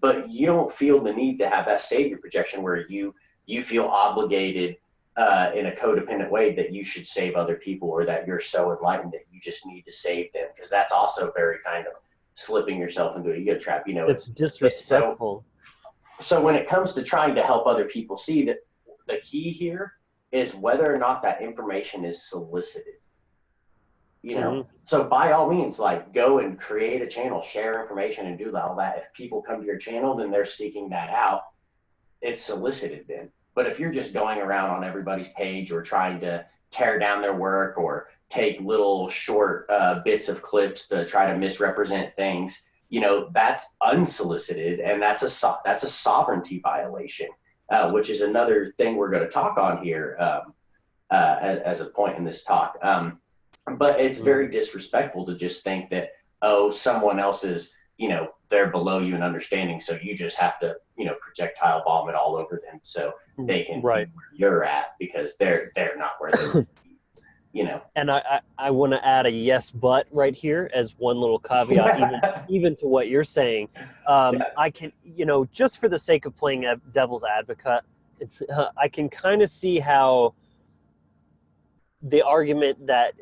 but you don't feel the need to have that savior projection where you feel obligated in a codependent way that you should save other people, or that you're so enlightened that you just need to save them, because that's also very kind of slipping yourself into an ego trap. It's disrespectful. So when it comes to trying to help other people see that, the key here is whether or not that information is solicited. So by all means, like, go and create a channel, share information, and do all that. If people come to your channel, then they're seeking that out. It's solicited then. But if you're just going around on everybody's page or trying to tear down their work or take little short bits of clips to try to misrepresent things, that's unsolicited, and that's a sovereignty violation. Which is another thing we're going to talk on here as a point in this talk. But it's very disrespectful to just think that, oh, someone else is, they're below you in understanding, so you just have to, projectile bomb it all over them so they can be where you're at, because they're not where they're And I want to add a yes but right here as one little caveat, even to what you're saying. I can, just for the sake of playing devil's advocate, I can kind of see how the argument that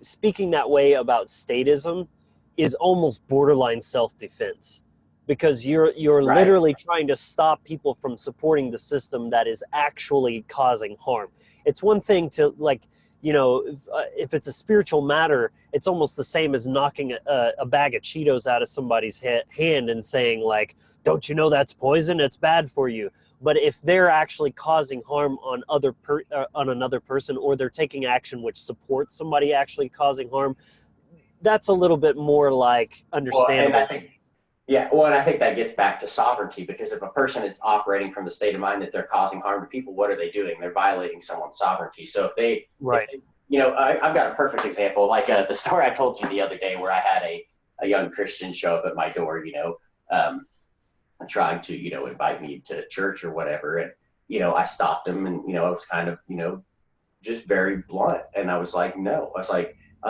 speaking that way about statism is almost borderline self-defense, because you're literally trying to stop people from supporting the system that is actually causing harm. It's one thing to, like, if it's a spiritual matter, it's almost the same as knocking a bag of Cheetos out of somebody's hand and saying, like, don't you know that's poison? It's bad for you. But if they're actually causing harm on on another person, or they're taking action which supports somebody actually causing harm, that's a little bit more like understandable. And I think, and I think that gets back to sovereignty, because if a person is operating from the state of mind that they're causing harm to people, what are they doing? They're violating someone's sovereignty. So if they, I've got a perfect example, like the story I told you the other day where I had a young Christian show up at my door, trying to, invite me to church or whatever. And, I stopped him and, I was kind of, just very blunt. And I was like, no, I was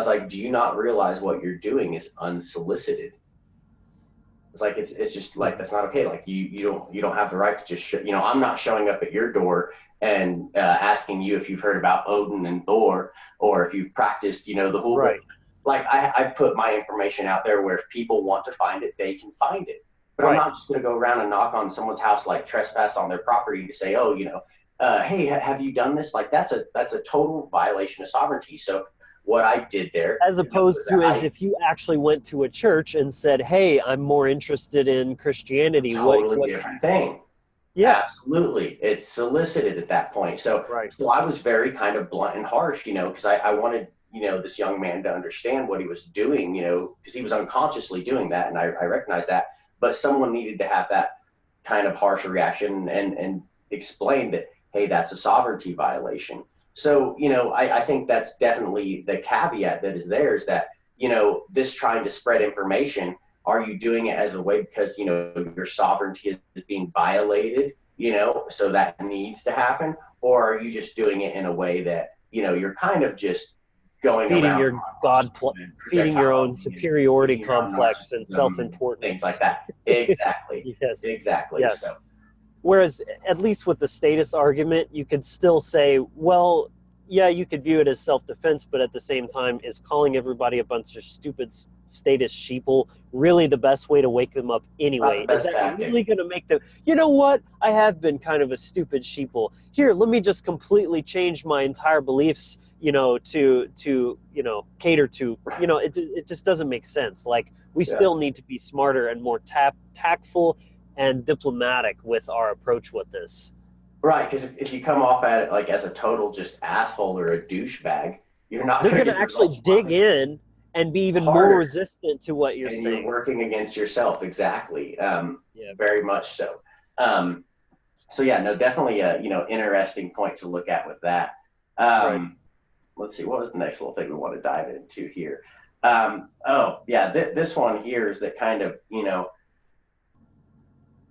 like, do you not realize what you're doing is unsolicited? It's like, it's just like, that's not okay. Like you don't have the right to just, I'm not showing up at your door and asking you if you've heard about Odin and Thor, or if you've practiced, the whole, right. Like I put my information out there where if people want to find it, they can find it. But right. I'm not just going to go around and knock on someone's house, like trespass on their property to say, oh, hey, have you done this? Like that's a total violation of sovereignty. So what I did there, as opposed to if you actually went to a church and said, hey, I'm more interested in Christianity. Totally different thing. Yeah, absolutely. It's solicited at that point. So, so I was very kind of blunt and harsh, because I wanted, this young man to understand what he was doing, because he was unconsciously doing that. And I recognized that, but someone needed to have that kind of harsh reaction and explain that, hey, that's a sovereignty violation. So, I think that's definitely the caveat that is there, is that, this trying to spread information, are you doing it as a way because, your sovereignty is being violated, so that needs to happen? Or are you just doing it in a way that, you're kind of just going feeding around feeding your own superiority complex and self-importance. Things like that. Exactly. Yes. Exactly. Yes. So. Whereas, at least with the status argument, you could still say, well, yeah, you could view it as self-defense, but at the same time, is calling everybody a bunch of stupid status sheeple really the best way to wake them up anyway? Is that really going to make them, you know what, I have been kind of a stupid sheeple. Here, let me just completely change my entire beliefs, to cater to, it just doesn't make sense. Like, we still need to be smarter and more tactful and diplomatic with our approach with this. Right, because if you come off at it like as a total just asshole or a douchebag, you're not going to actually dig in and be even more resistant to what you're saying. You're working against yourself, exactly. Very much so. So yeah, no, definitely a interesting point to look at with that. Let's see, what was the next little thing we want to dive into here? This one here is that kind of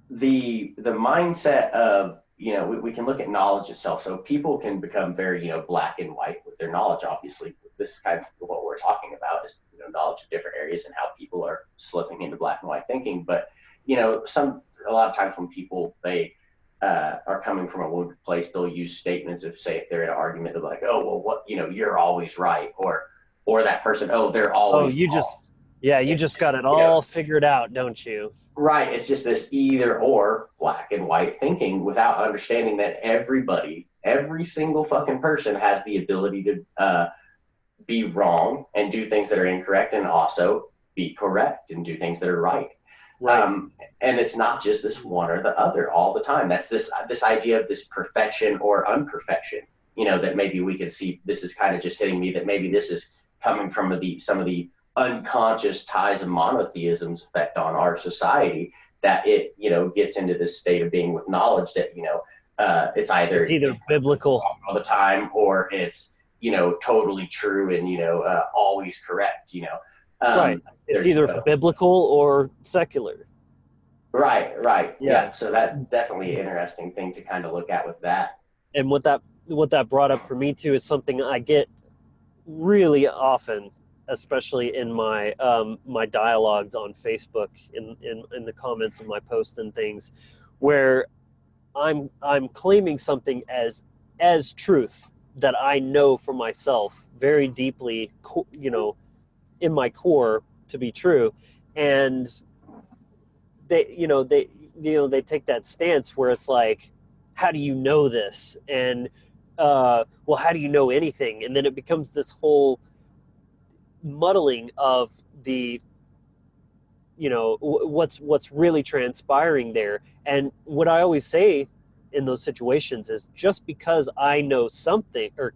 the mindset of, we can look at knowledge itself. So people can become very, black and white with their knowledge. Obviously, this is kind of what we're talking about, is, knowledge of different areas and how people are slipping into black and white thinking. But, a lot of times when people, they are coming from a wounded place, they'll use statements of, say, if they're in an argument, they're like, oh, well, what, you're always right. Or that person, oh, they're always wrong. You just got it all figured out, don't you? Right. It's just this either or black and white thinking without understanding that every single fucking person has the ability to be wrong and do things that are incorrect, and also be correct and do things that are right. And it's not just this one or the other all the time. That's this idea of this perfection or unperfection, that maybe we can see. This is kind of just hitting me that maybe this is coming from some of the unconscious ties of monotheism's effect on our society, that it gets into this state of being with knowledge that it's either biblical all the time, or it's totally true and always correct. It's either biblical or secular. Right. Yeah. So that definitely an interesting thing to kind of look at with that. And what that brought up for me too is something I get really often, especially in my my dialogues on Facebook, in the comments of my posts and things, where I'm claiming something as truth that I know for myself very deeply, in my core to be true, and they take that stance where it's like, how do you know this? And well, how do you know anything? And then it becomes this whole muddling of the what's really transpiring there. And what I always say in those situations is, just because I know something, or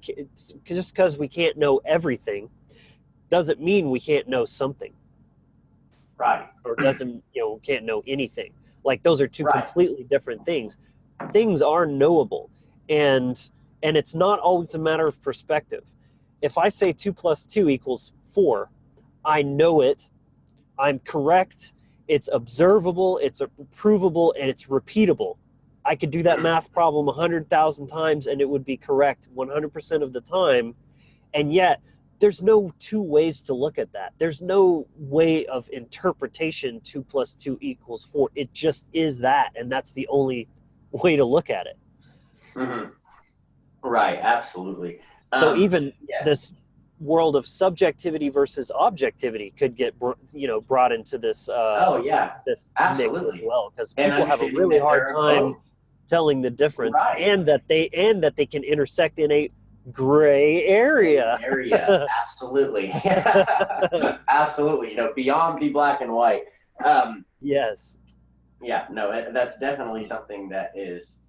just because we can't know everything, doesn't mean we can't know something. Right. Or doesn't, we can't know anything. Like, those are two Right. completely different things. Things are knowable, and it's not always a matter of perspective. If I say 2 + 2 = 4, I know it, I'm correct, it's observable, it's provable, and it's repeatable. I could do that math problem 100,000 times and it would be correct 100% of the time. And yet there's no two ways to look at that. There's no way of interpretation 2 + 2 = 4. It just is that, and that's the only way to look at it. Mm-hmm. Right, absolutely. So even this world of subjectivity versus objectivity could get brought into this this mix as well, because people have a really hard time telling the difference, right. and that they can intersect in a gray area. Absolutely. Absolutely. Beyond the black and white. Yes. Yeah, no, that's definitely something that is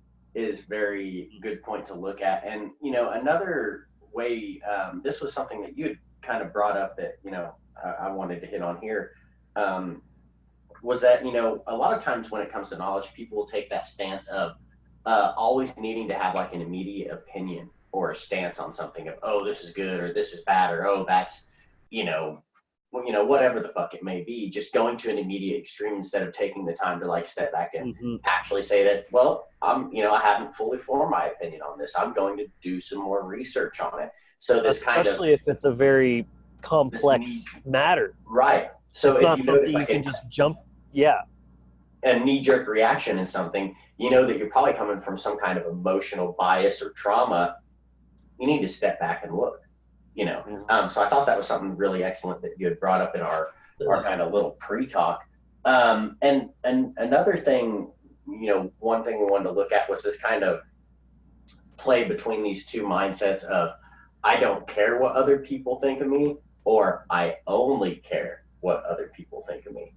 very good point to look at. And another way, this was something that you had kind of brought up that I wanted to hit on here, was that a lot of times when it comes to knowledge, people will take that stance of always needing to have like an immediate opinion or a stance on something of, oh, this is good or this is bad, or oh, that's whatever the fuck it may be, just going to an immediate extreme instead of taking the time to like step back and actually say that, well, I haven't fully formed my opinion on this. I'm going to do some more research on it. So this especially if it's a very complex matter. Right. So it's if not you something notice you can just jump. Yeah. A knee-jerk reaction in something, that you're probably coming from some kind of emotional bias or trauma, you need to step back and look. So I thought that was something really excellent that you had brought up in our kind of little pre-talk. And another thing, one thing we wanted to look at was this kind of play between these two mindsets of, I don't care what other people think of me, or I only care what other people think of me.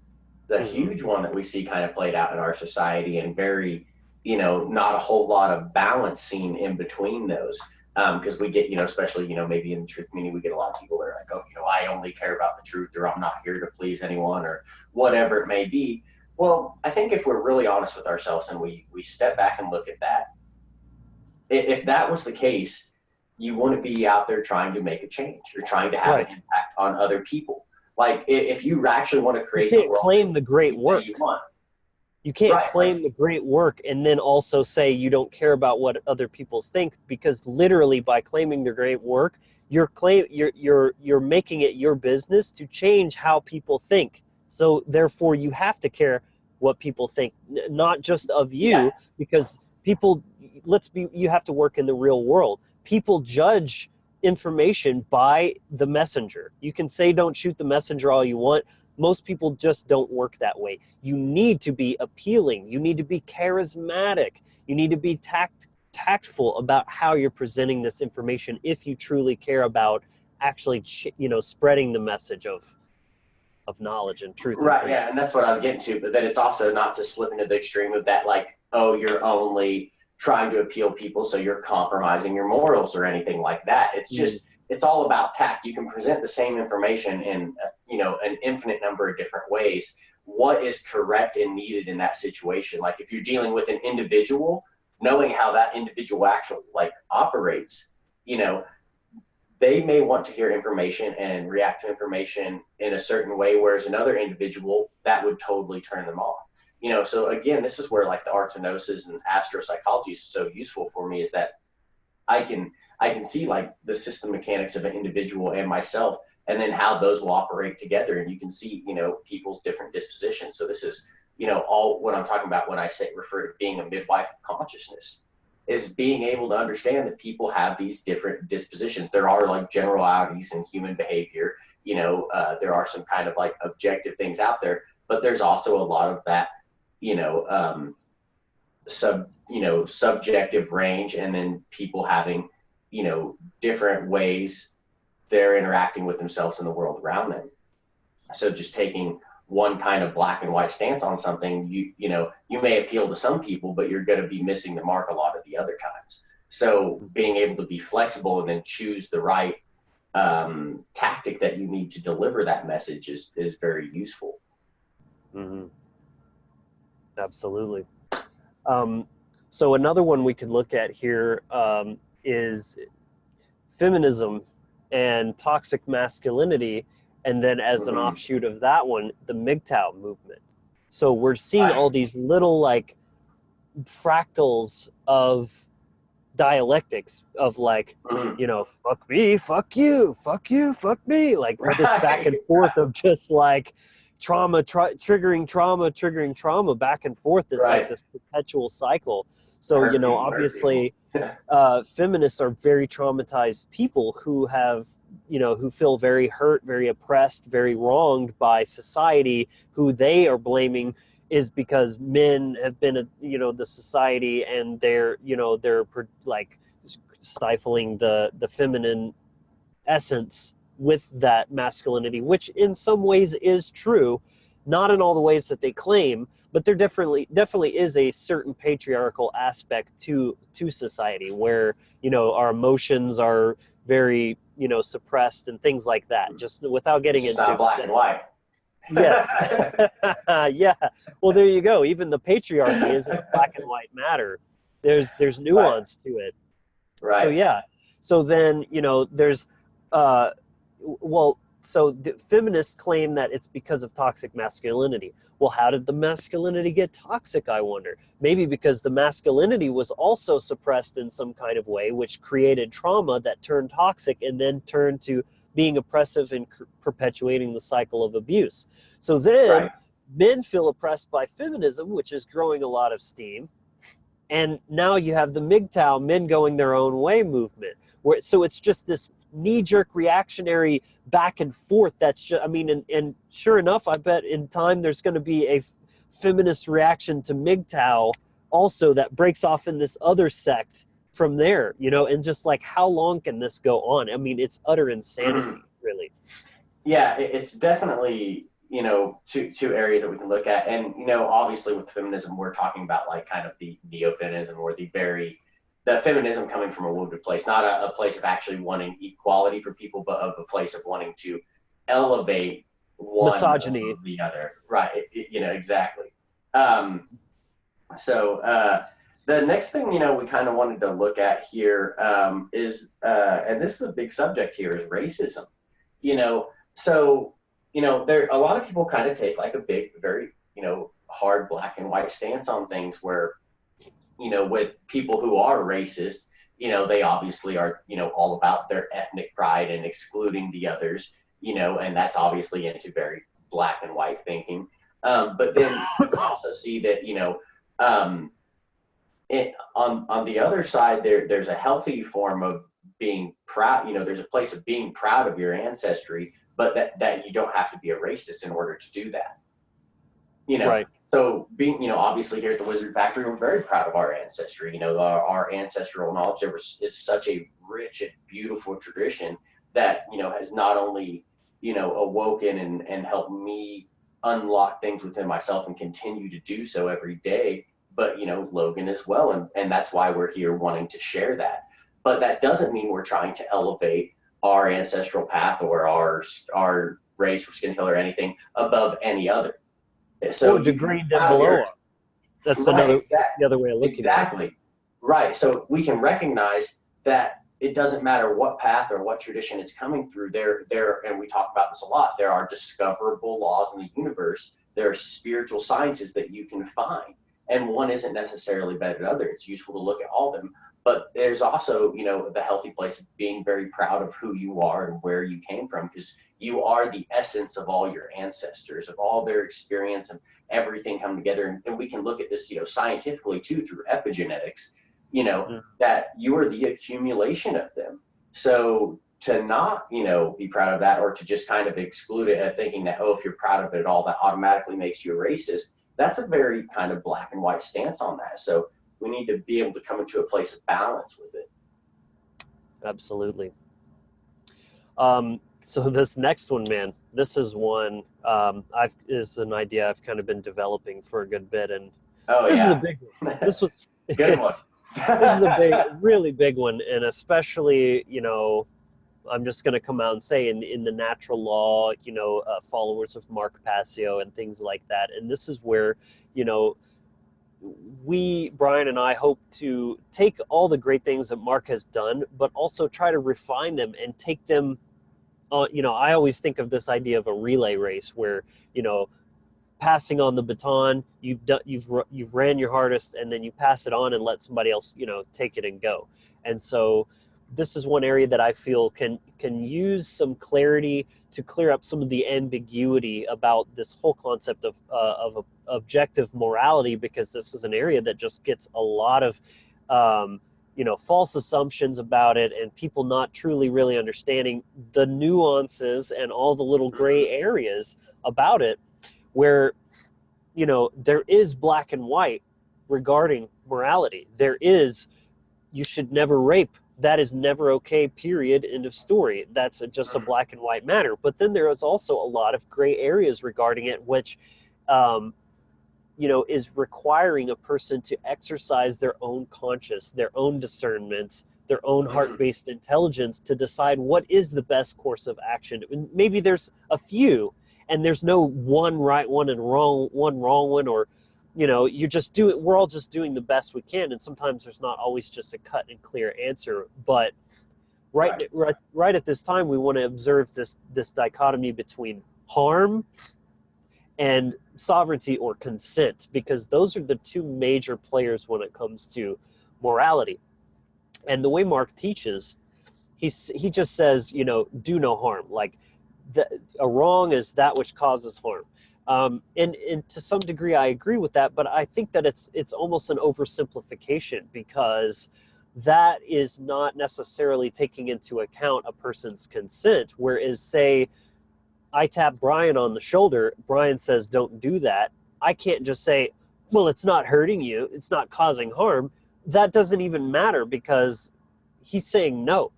The huge one that we see kind of played out in our society, and very, not a whole lot of balance seen in between those. Because we get, especially, maybe in the truth community, we get a lot of people that are like, oh, I only care about the truth, or I'm not here to please anyone, or whatever it may be. Well, I think if we're really honest with ourselves and we step back and look at that, if that was the case, you wouldn't be out there trying to make a change. You're trying to have an impact on other people. Like, if you actually want to create, you can't claim the great work. You can't claim the great work and then also say you don't care about what other people think, because literally by claiming the great work, you're making it your business to change how people think. So therefore you have to care what people think, not just of you, because people, you have to work in the real world. People judge information by the messenger. You can say don't shoot the messenger all you want. Most people just don't work that way. You need to be appealing. You need to be charismatic. You need to be tactful about how you're presenting this information if you truly care about actually, spreading the message of knowledge and truth. Right, yeah, and that's what I was getting to. But then it's also not to slip into the extreme of that, like, oh, you're only trying to appeal people, so you're compromising your morals or anything like that. It's just, it's all about tact. You can present the same information in, an infinite number of different ways. What is correct and needed in that situation? Like, if you're dealing with an individual, knowing how that individual actually operates, they may want to hear information and react to information in a certain way, whereas another individual, that would totally turn them off. So again, this is where the arts of gnosis and astropsychology is so useful for me, is that I can see the system mechanics of an individual and myself, and then how those will operate together. And you can see, people's different dispositions. So this is, all what I'm talking about when I refer to being a midwife of consciousness, is being able to understand that people have these different dispositions. There are generalities in human behavior. There are some kind of objective things out there, but there's also a lot of that, subjective range, and then people having, different ways they're interacting with themselves in the world around them. So just taking one kind of black and white stance on something, you may appeal to some people, but you're going to be missing the mark a lot of the other times. So being able to be flexible and then choose the right, tactic that you need to deliver that message is very useful. Mm-hmm. Absolutely. So another one we could look at here is feminism and toxic masculinity, and then as an Mm-hmm. offshoot of that one, the MGTOW movement. So we're seeing Right. all these little like fractals of dialectics of like, Mm-hmm. you know, fuck me, fuck you, fuck you, fuck me, like this back Right. and forth of just like triggering trauma back and forth, this like Right. this perpetual cycle. So you Hurt know, people. Hurt people. obviously feminists are very traumatized people who have, you know, who feel very hurt, very oppressed, very wronged by society, who they are blaming is because men have been, you know, the society, and they're, you know, they're like stifling the feminine essence with that masculinity, which in some ways is true, not in all the ways that they claim, but there definitely is a certain patriarchal aspect to society where, you know, our emotions are very, you know, suppressed and things like that, just without It's getting just not into. black and white. Yes. Yeah. Well, there you go. Even the patriarchy isn't a black and white matter. There's Right. nuance to it. So Right. yeah. So then, you know, there's uh well, so the feminists claim that it's because of toxic masculinity. Well, how did the masculinity get toxic, I wonder? Maybe because the masculinity was also suppressed in some kind of way, which created trauma that turned toxic and then turned to being oppressive and perpetuating the cycle of abuse. So then Right. men feel oppressed by feminism, which is growing a lot of steam, and now you have the MGTOW, men going their own way movement, where so it's just this knee-jerk reactionary back and forth. That's just, I mean, and sure enough, I bet in time there's going to be a feminist reaction to MGTOW also that breaks off in this other sect from there, you know, and just like how long can this go on? I mean, it's utter Mhm. insanity, really. Yeah, it's definitely, you know, two areas that we can look at. And, you know, obviously with feminism, we're talking about like kind of the neo-feminism, or the feminism coming from a wounded place, not a place of actually wanting equality for people, but of a place of wanting to elevate one Misogyny. above the other. Right. You know, exactly. Um, so the next thing, you know, we kind of wanted to look at here and this is a big subject here, is racism. You know, so, you know, there a lot of people kind of take like a big, very, you know, hard black and white stance on things where, you know, with people who are racist, you know, they obviously are, you know, all about their ethnic pride and excluding the others, you know, and that's obviously into very black and white thinking. But then you also see that, you know, um, on the other side, there's a healthy form of being proud. You know, there's a place of being proud of your ancestry, but that you don't have to be a racist in order to do that. You know, Right. so being, you know, obviously here at the Wizard Factory, we're very proud of our ancestry. You know, our ancestral knowledge is such a rich and beautiful tradition that, you know, has not only, you know, awoken and helped me unlock things within myself and continue to do so every day, but, you know, Logan as well. And that's why we're here wanting to share that. But that doesn't mean we're trying to elevate our ancestral path or our race or skin color or anything above any other. So Or you can be degrade them proud of below yours. us. That's Right, another, the other way of looking at it. exactly. Right. So we can recognize that it doesn't matter what path or what tradition it's coming through. And we talk about this a lot. There are discoverable laws in the universe. There are spiritual sciences that you can find, and one isn't necessarily better than the other. It's useful to look at all of them. But there's also, you know, the healthy place of being very proud of who you are and where you came from, because you are the essence of all your ancestors, of all their experience and everything come together. And we can look at this, you know, scientifically too, through epigenetics, you know, Mm. that you are the accumulation of them. So to not, you know, be proud of that, or to just kind of exclude it, thinking that, oh, if you're proud of it at all, that automatically makes you a racist, that's a very kind of black and white stance on that. So we need to be able to come into a place of balance with it. Absolutely. So this next one, man, this is one is an idea I've kind of been developing for a good bit, and Oh this is a yeah. big one. This was It's a good one. this is a big, really big one, and especially, you know, I'm just going to come out and say in the natural law, followers of Mark Passio and things like that. And this is where, Brian and I, hope to take all the great things that Mark has done, but also try to refine them and take them. I always think of this idea of a relay race where, passing on the baton, you've ran your hardest, and then you pass it on and let somebody else, take it and go. And so this is one area that I feel can use some clarity to clear up some of the ambiguity about this whole concept of objective morality, because this is an area that just gets a lot of false assumptions about it, and people not truly really understanding the nuances and all the little gray areas about it, where there is black and white regarding morality. There is, you should never rape, that is never okay, period, end of story. That's just a black and white matter. But then there is also a lot of gray areas regarding it, which is requiring a person to exercise their own conscience, their own discernment, their own heart-based intelligence to decide what is the best course of action. And maybe there's a few, and there's no one right one and wrong one, or we're all just doing the best we can, and sometimes there's not always just a cut and clear answer. But right at this time, we want to observe this dichotomy between harm and sovereignty or consent, because those are the two major players when it comes to morality. And the way Mark teaches, he just says, do no harm. Like, a wrong is that which causes harm. And to some degree, I agree with that, but I think that it's almost an oversimplification, because that is not necessarily taking into account a person's consent. Whereas, say, I tap Brian on the shoulder, Brian says, don't do that. I can't just say, well, it's not hurting you, it's not causing harm. That doesn't even matter, because he's saying no.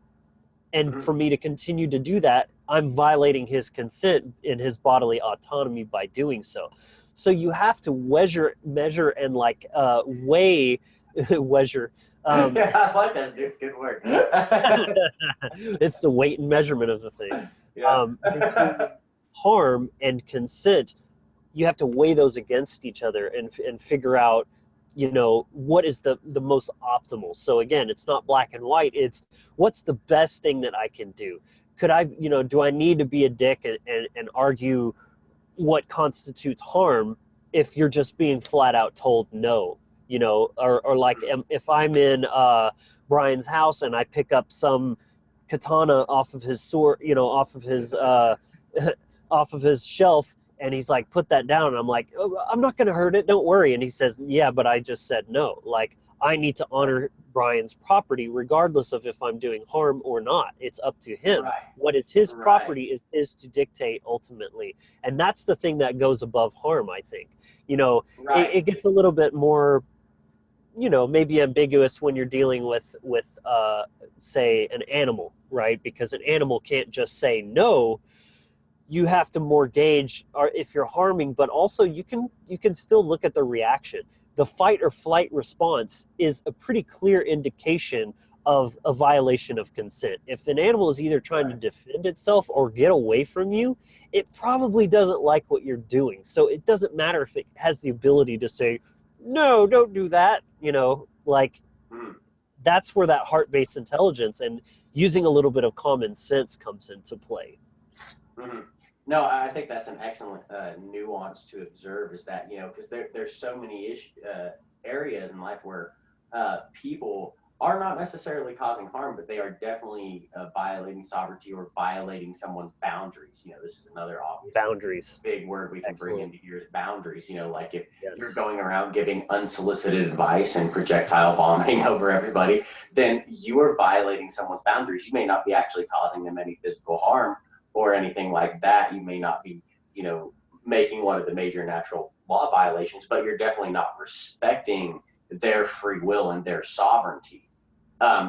And for me to continue to do that, I'm violating his consent in his bodily autonomy by doing so. So you have to measure and weigh, measure. Yeah, I like that, dude. Good word. It's the weight and measurement of the thing. Yeah. Between harm and consent, you have to weigh those against each other and figure out, what is the most optimal. So again, it's not black and white. It's what's the best thing that I can do. Could I, do I need to be a dick and argue what constitutes harm if you're just being flat out told no, or like if I'm in Brian's house and I pick up some katana off of his sword, off of his off of his shelf, and he's like, put that down. And I'm like, oh, I'm not going to hurt it, don't worry. And he says, yeah, but I just said no. Like, I need to honor Brian's property regardless of if I'm doing harm or not. It's up to him. Right. What is his property is to dictate ultimately. And that's the thing that goes above harm, I think. It gets a little bit more, maybe ambiguous when you're dealing with say, an animal, right? Because an animal can't just say no. You have to more gauge if you're harming, but also you can still look at the reaction. The fight or flight response is a pretty clear indication of a violation of consent. If an animal is either trying to defend itself or get away from you, it probably doesn't like what you're doing. So it doesn't matter if it has the ability to say, no, don't do that. That's where that heart-based intelligence and using a little bit of common sense comes into play. No, I think that's an excellent nuance to observe, is that, because there's so many areas in life where people are not necessarily causing harm, but they are definitely violating sovereignty or violating someone's boundaries. This is another obvious boundaries. Big word we can bring into here is boundaries. Like if you're going around giving unsolicited advice and projectile vomiting over everybody, then you are violating someone's boundaries. You may not be actually causing them any physical harm or anything like that. You may not be, making one of the major natural law violations, but you're definitely not respecting their free will and their sovereignty.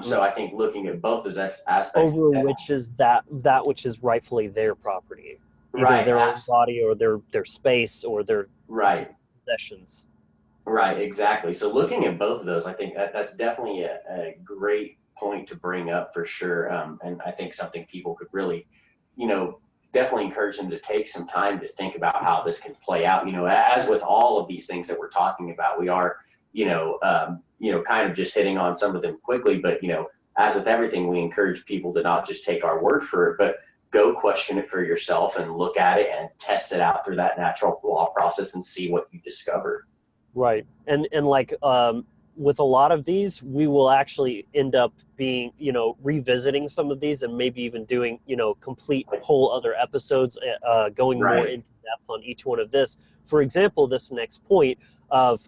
So I think looking at both those aspects, over which is that which is rightfully their property, either their own body or their space or their possessions. Right, exactly. So looking at both of those, I think that's definitely a great point to bring up for sure. And I think something people could really, definitely encourage them to take some time to think about how this can play out. As with all of these things that we're talking about, we are, kind of just hitting on some of them quickly, but, as with everything, we encourage people to not just take our word for it, but go question it for yourself and look at it and test it out through that natural law process and see what you discover. Right. And like, with a lot of these, we will actually end up being, revisiting some of these and maybe even doing, complete whole other episodes, going more into depth on each one of this. For example, this next point of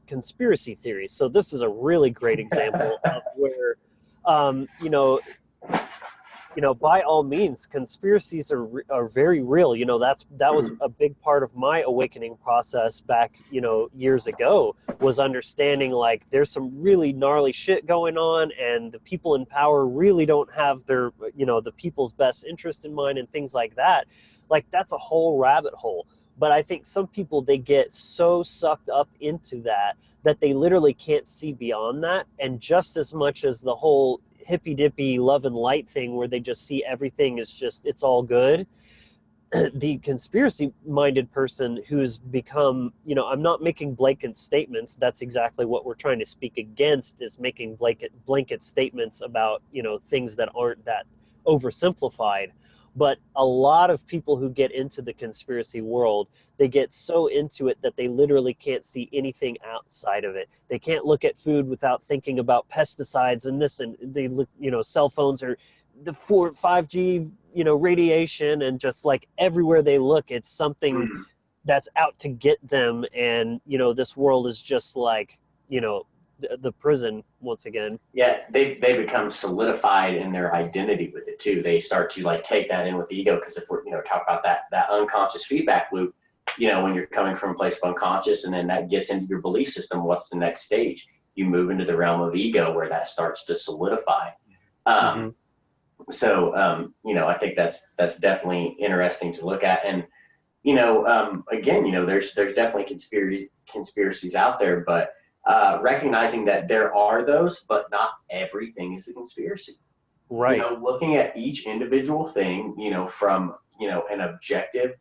conspiracy theories. So this is a really great example of where, by all means, conspiracies are very real. That was a big part of my awakening process back, years ago, was understanding like there's some really gnarly shit going on, and the people in power really don't have their, the people's best interest in mind and things like that. Like, that's a whole rabbit hole. But I think some people, they get so sucked up into that they literally can't see beyond that. And just as much as the whole hippy dippy love and light thing where they just see everything is just, it's all good, the conspiracy minded person who's become, I'm not making blanket statements. That's exactly what we're trying to speak against, is making blanket statements about, things that aren't that oversimplified. But a lot of people who get into the conspiracy world, they get so into it that they literally can't see anything outside of it. They can't look at food without thinking about pesticides and this, and they look, cell phones are the 5G, radiation, and just like everywhere they look, it's something that's out to get them. And, this world is just like, the prison once again. Yeah, they become solidified in their identity with it too. They start to like take that in with the ego, because if we're talk about that unconscious feedback loop, when you're coming from a place of unconscious and then that gets into your belief system, what's the next stage? You move into the realm of ego where that starts to solidify. So I think that's definitely interesting to look at. And again, there's definitely conspiracies out there, but recognizing that there are those, but not everything is a conspiracy. Right. Looking at each individual thing, from, an objective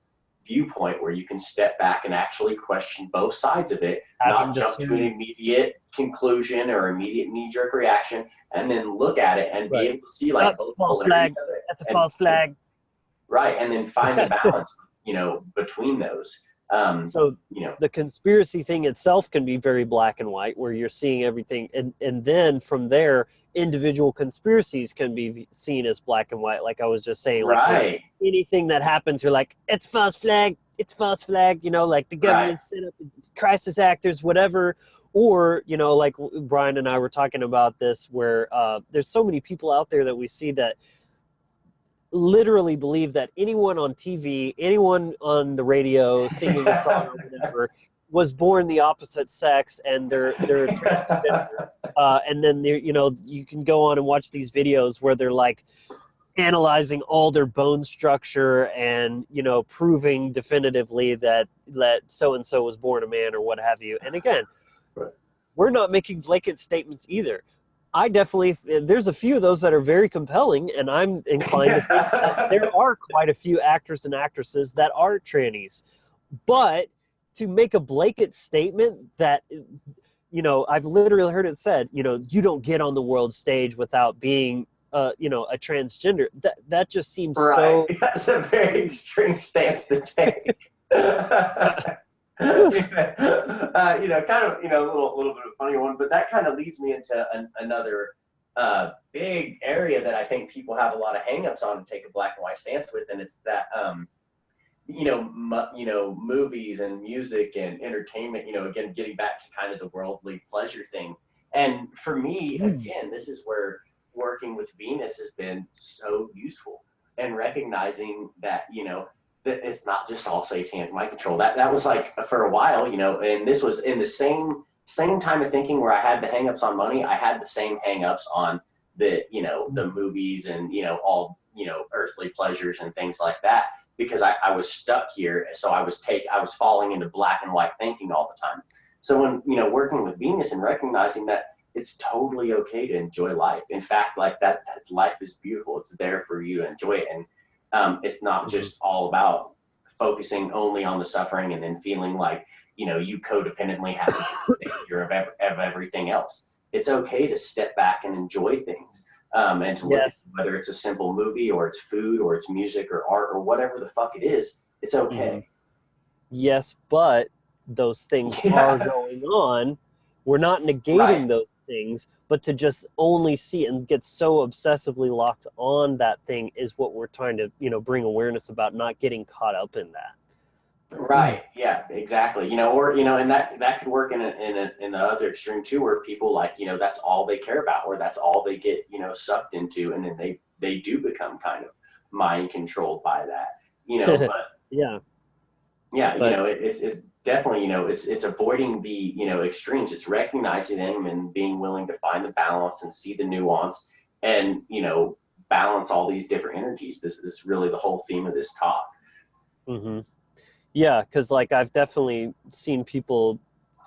viewpoint where you can step back and actually question both sides of it, not jump to an immediate conclusion or immediate knee-jerk reaction, and then look at it and be able to see like both polarities of it. That's a false flag. Right. And then find the balance, between those. The conspiracy thing itself can be very black and white, where you're seeing everything, and then from there, individual conspiracies can be seen as black and white, like I was just saying. Like anything that happens, you're like, it's false flag, like the government set up crisis actors, whatever. Or, like Brian and I were talking about this, where there's so many people out there that we see that literally believe that anyone on TV, anyone on the radio singing a song or whatever was born the opposite sex, and they're transgender. And then you can go on and watch these videos where they're like analyzing all their bone structure and proving definitively that so and so was born a man or what have you. And again, we're not making blanket statements either. I definitely, there's a few of those that are very compelling, and I'm inclined to think that there are quite a few actors and actresses that are trannies. But to make a blanket statement that, I've literally heard it said, you don't get on the world stage without being, a transgender. That just seems so... That's a very extreme stance to take. Kind of, a little bit of a funny one, but that kind of leads me into another big area that I think people have a lot of hangups on and take a black and white stance with, and it's that, movies and music and entertainment, again, getting back to kind of the worldly pleasure thing. And for me, again, this is where working with Venus has been so useful, and recognizing that, that it's not just all satanic mind control. That was like for a while, and this was in the same time of thinking where I had the hangups on money. I had the same hangups on the, the movies and, all, earthly pleasures and things like that, because I was stuck here. So I was falling into black and white thinking all the time. So when, working with Venus and recognizing that, it's totally okay to enjoy life. In fact, like that life is beautiful. It's there for you to enjoy it. And it's not just all about focusing only on the suffering and then feeling like, you codependently have to take care of everything else. It's okay to step back and enjoy things, and to look at whether it's a simple movie or it's food or it's music or art or whatever the fuck it is. It's okay. Yes, but those things are going on. We're not negating those things, but to just only see and get so obsessively locked on that thing is what we're trying to, bring awareness about, not getting caught up in that. Right. Yeah, exactly. And that could work in the other extreme too, where people like, that's all they care about, or that's all they get, sucked into. And then they do become kind of mind controlled by that, but it's definitely, it's avoiding the, extremes. It's recognizing them and being willing to find the balance and see the nuance and, balance all these different energies. This is really the whole theme of this talk. Mm-hmm. Yeah, because like I've definitely seen people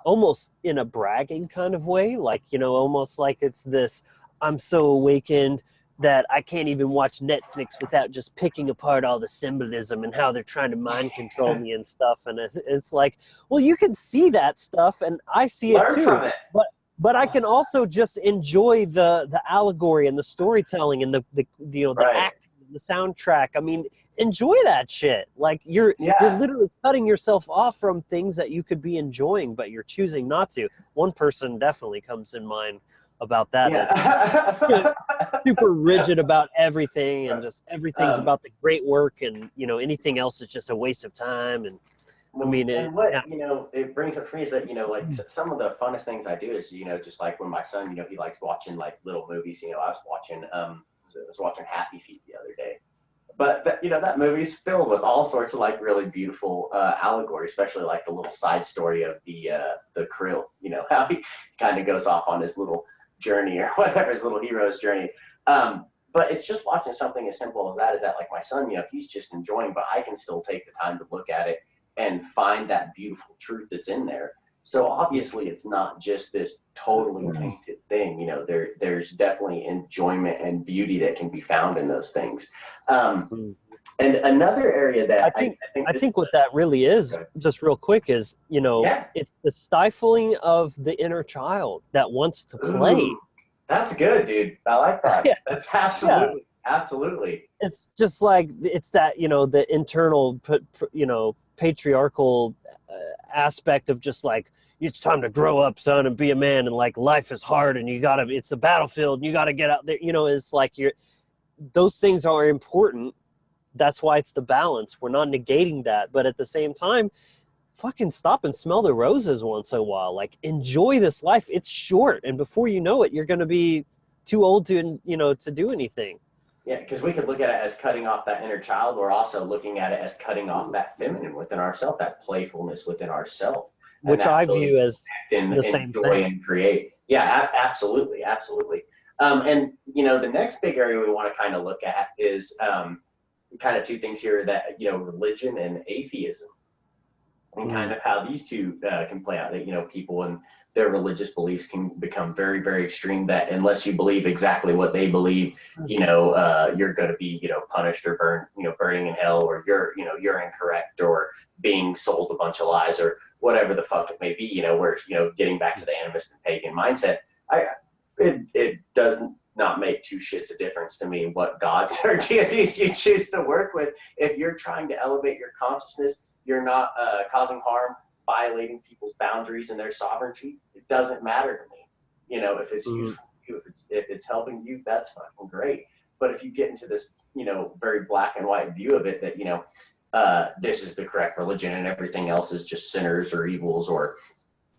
almost in a bragging kind of way, like, almost like it's this, I'm so awakened that I can't even watch Netflix without just picking apart all the symbolism and how they're trying to mind control me and stuff. And it's like, well, you can see that stuff and I see it too. Learn from it. But I can also just enjoy the allegory and the storytelling and the acting and the soundtrack. I mean, enjoy that shit. Like you're literally cutting yourself off from things that you could be enjoying, but you're choosing not to. One person definitely comes in mind about that. That's super rigid about everything and just everything's about the great work, and anything else is just a waste of time. And it brings up for me is that, like some of the funnest things I do is, just like when my son, he likes watching like little movies. I was watching Happy Feet the other day. But that movie's filled with all sorts of like really beautiful allegory, especially like the little side story of the krill. How he kind of goes off on his little journey or whatever, his little hero's journey. But it's just watching something as simple as that. Is that like my son? He's just enjoying, but I can still take the time to look at it and find that beautiful truth that's in there. So obviously it's not just this totally tainted thing. There's definitely enjoyment and beauty that can be found in those things. And another area that I think what that really is, just real quick, is, it's the stifling of the inner child that wants to play. Ooh, that's good, dude. I like that. Yeah. That's absolutely. It's just like, it's that, the internal, patriarchal aspect of just like, it's time to grow up, son, and be a man, and like life is hard and it's the battlefield and you gotta get out there. It's like those things are important. That's why it's the balance. We're not negating that, but at the same time, fucking stop and smell the roses once in a while. Like, enjoy this life. It's short, and before you know it, you're gonna be too old to do anything. Yeah, because we could look at it as cutting off that inner child. We're also looking at it as cutting off that feminine within ourselves, that playfulness within ourselves. Which I view as the same thing. And create. Yeah, absolutely. And, the next big area we want to kind of look at is kind of two things here that, religion and atheism. And kind of how these two can play out. That, people and their religious beliefs can become very, very extreme, that unless you believe exactly what they believe, you're going to be, punished or burning in hell, or you're incorrect, or being sold a bunch of lies, or whatever the fuck it may be, where, getting back to the animist and pagan mindset, it does not make two shits of difference to me what gods or deities you choose to work with. If you're trying to elevate your consciousness, you're not causing harm, violating people's boundaries and their sovereignty, it doesn't matter to me. If it's useful to you, if it's helping you, that's fucking great. But if you get into this, very black and white view of it, that, this is the correct religion and everything else is just sinners or evils or,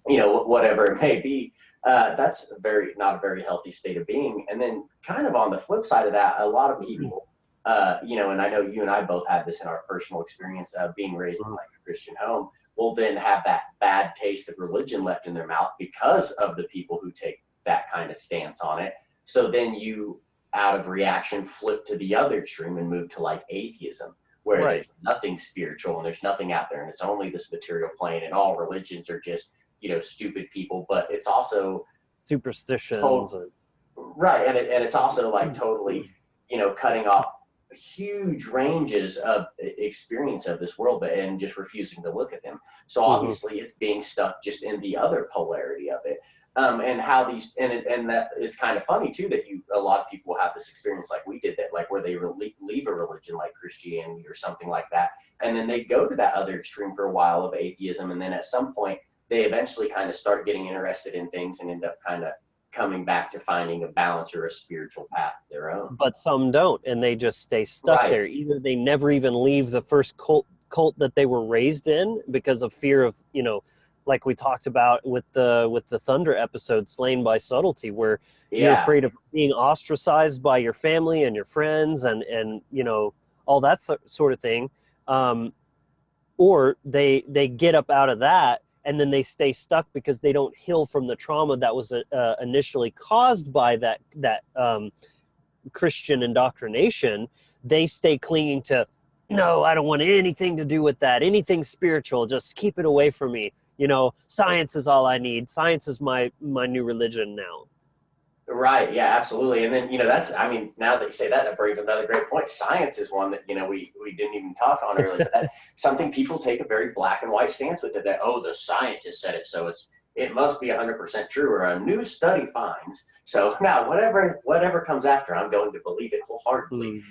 whatever it may be, that's not a very healthy state of being. And then kind of on the flip side of that, a lot of people, and I know you and I both had this in our personal experience of being raised in like a Christian home, will then have that bad taste of religion left in their mouth because of the people who take that kind of stance on it. So then you, out of reaction, flip to the other extreme and move to like atheism, where there's nothing spiritual and there's nothing out there and it's only this material plane and all religions are just, stupid people. But it's also superstitions. Right, and it's also like totally, cutting off huge ranges of experience of this world, but and just refusing to look at them. So obviously, it's being stuck just in the other polarity of it, and how these and that is kind of funny too that a lot of people have this experience like we did, that like where they leave a religion like Christianity or something like that, and then they go to that other extreme for a while of atheism, and then at some point they eventually kind of start getting interested in things and end up kind of coming back to finding a balance or a spiritual path of their own. But some don't, and they just stay stuck there. Either they never even leave the first cult that they were raised in because of fear of, like we talked about with the Thunder episode, Slain by Subtlety, where you're afraid of being ostracized by your family and your friends and all that sort of thing. Or they get up out of that, and then they stay stuck because they don't heal from the trauma that was initially caused by that Christian indoctrination. They stay clinging to, no, I don't want anything to do with that, anything spiritual, just keep it away from me. Science is all I need. Science is my new religion now. Right. Yeah, absolutely. And then, now that you say that, that brings another great point. Science is one that, we didn't even talk on earlier. But that's something people take a very black and white stance with it, that, the scientist said it, so it must be 100% true, or a new study finds. So now whatever comes after, I'm going to believe it wholeheartedly.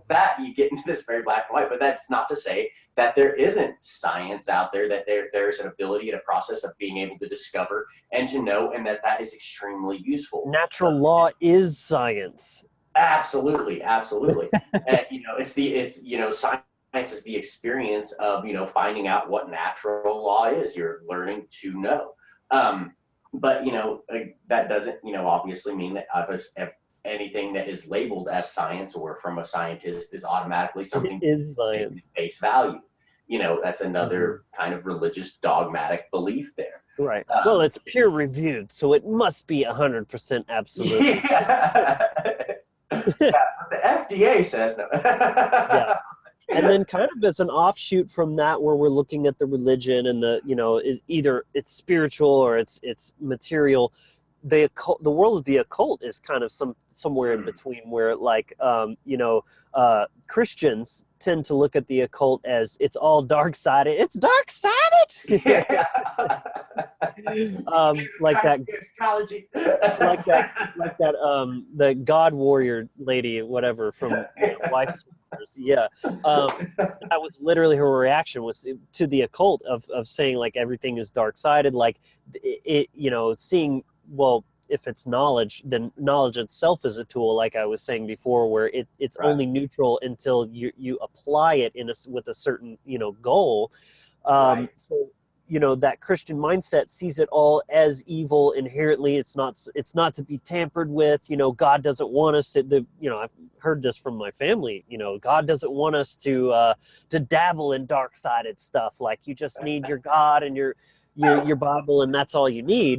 That you get into this very black and white, but that's not to say that there isn't science out there, that there's an ability and a process of being able to discover and to know, and that is extremely useful. Natural law is science. Absolutely. And, science is the experience of, finding out what natural law is. You're learning to know. But, that doesn't, obviously mean that anything that is labeled as science or from a scientist is automatically something it is science. Face value. That's another kind of religious dogmatic belief there. Right. Well, it's peer reviewed, so it must be 100% absolute. Yeah. The FDA says no. Yeah. And then kind of as an offshoot from that, where we're looking at the religion and either it's spiritual or it's material, the world of the occult is kind of somewhere in between, where Christians tend to look at the occult as it's all dark-sided. It's dark-sided. Yeah. Like that the God Warrior lady, whatever, from Wife's Wars. Yeah. That was literally her reaction, was to the occult of saying like everything is dark-sided, like it seeing, well, if it's knowledge, then knowledge itself is a tool, like I was saying before, where it's right. Only neutral until you apply it with a certain goal. Right. So that Christian mindset sees it all as evil inherently. It's not to be tampered with. God doesn't want us to. I've heard this from my family. God doesn't want us to dabble in dark-sided stuff. Like, you just need your God and your Bible, and that's all you need.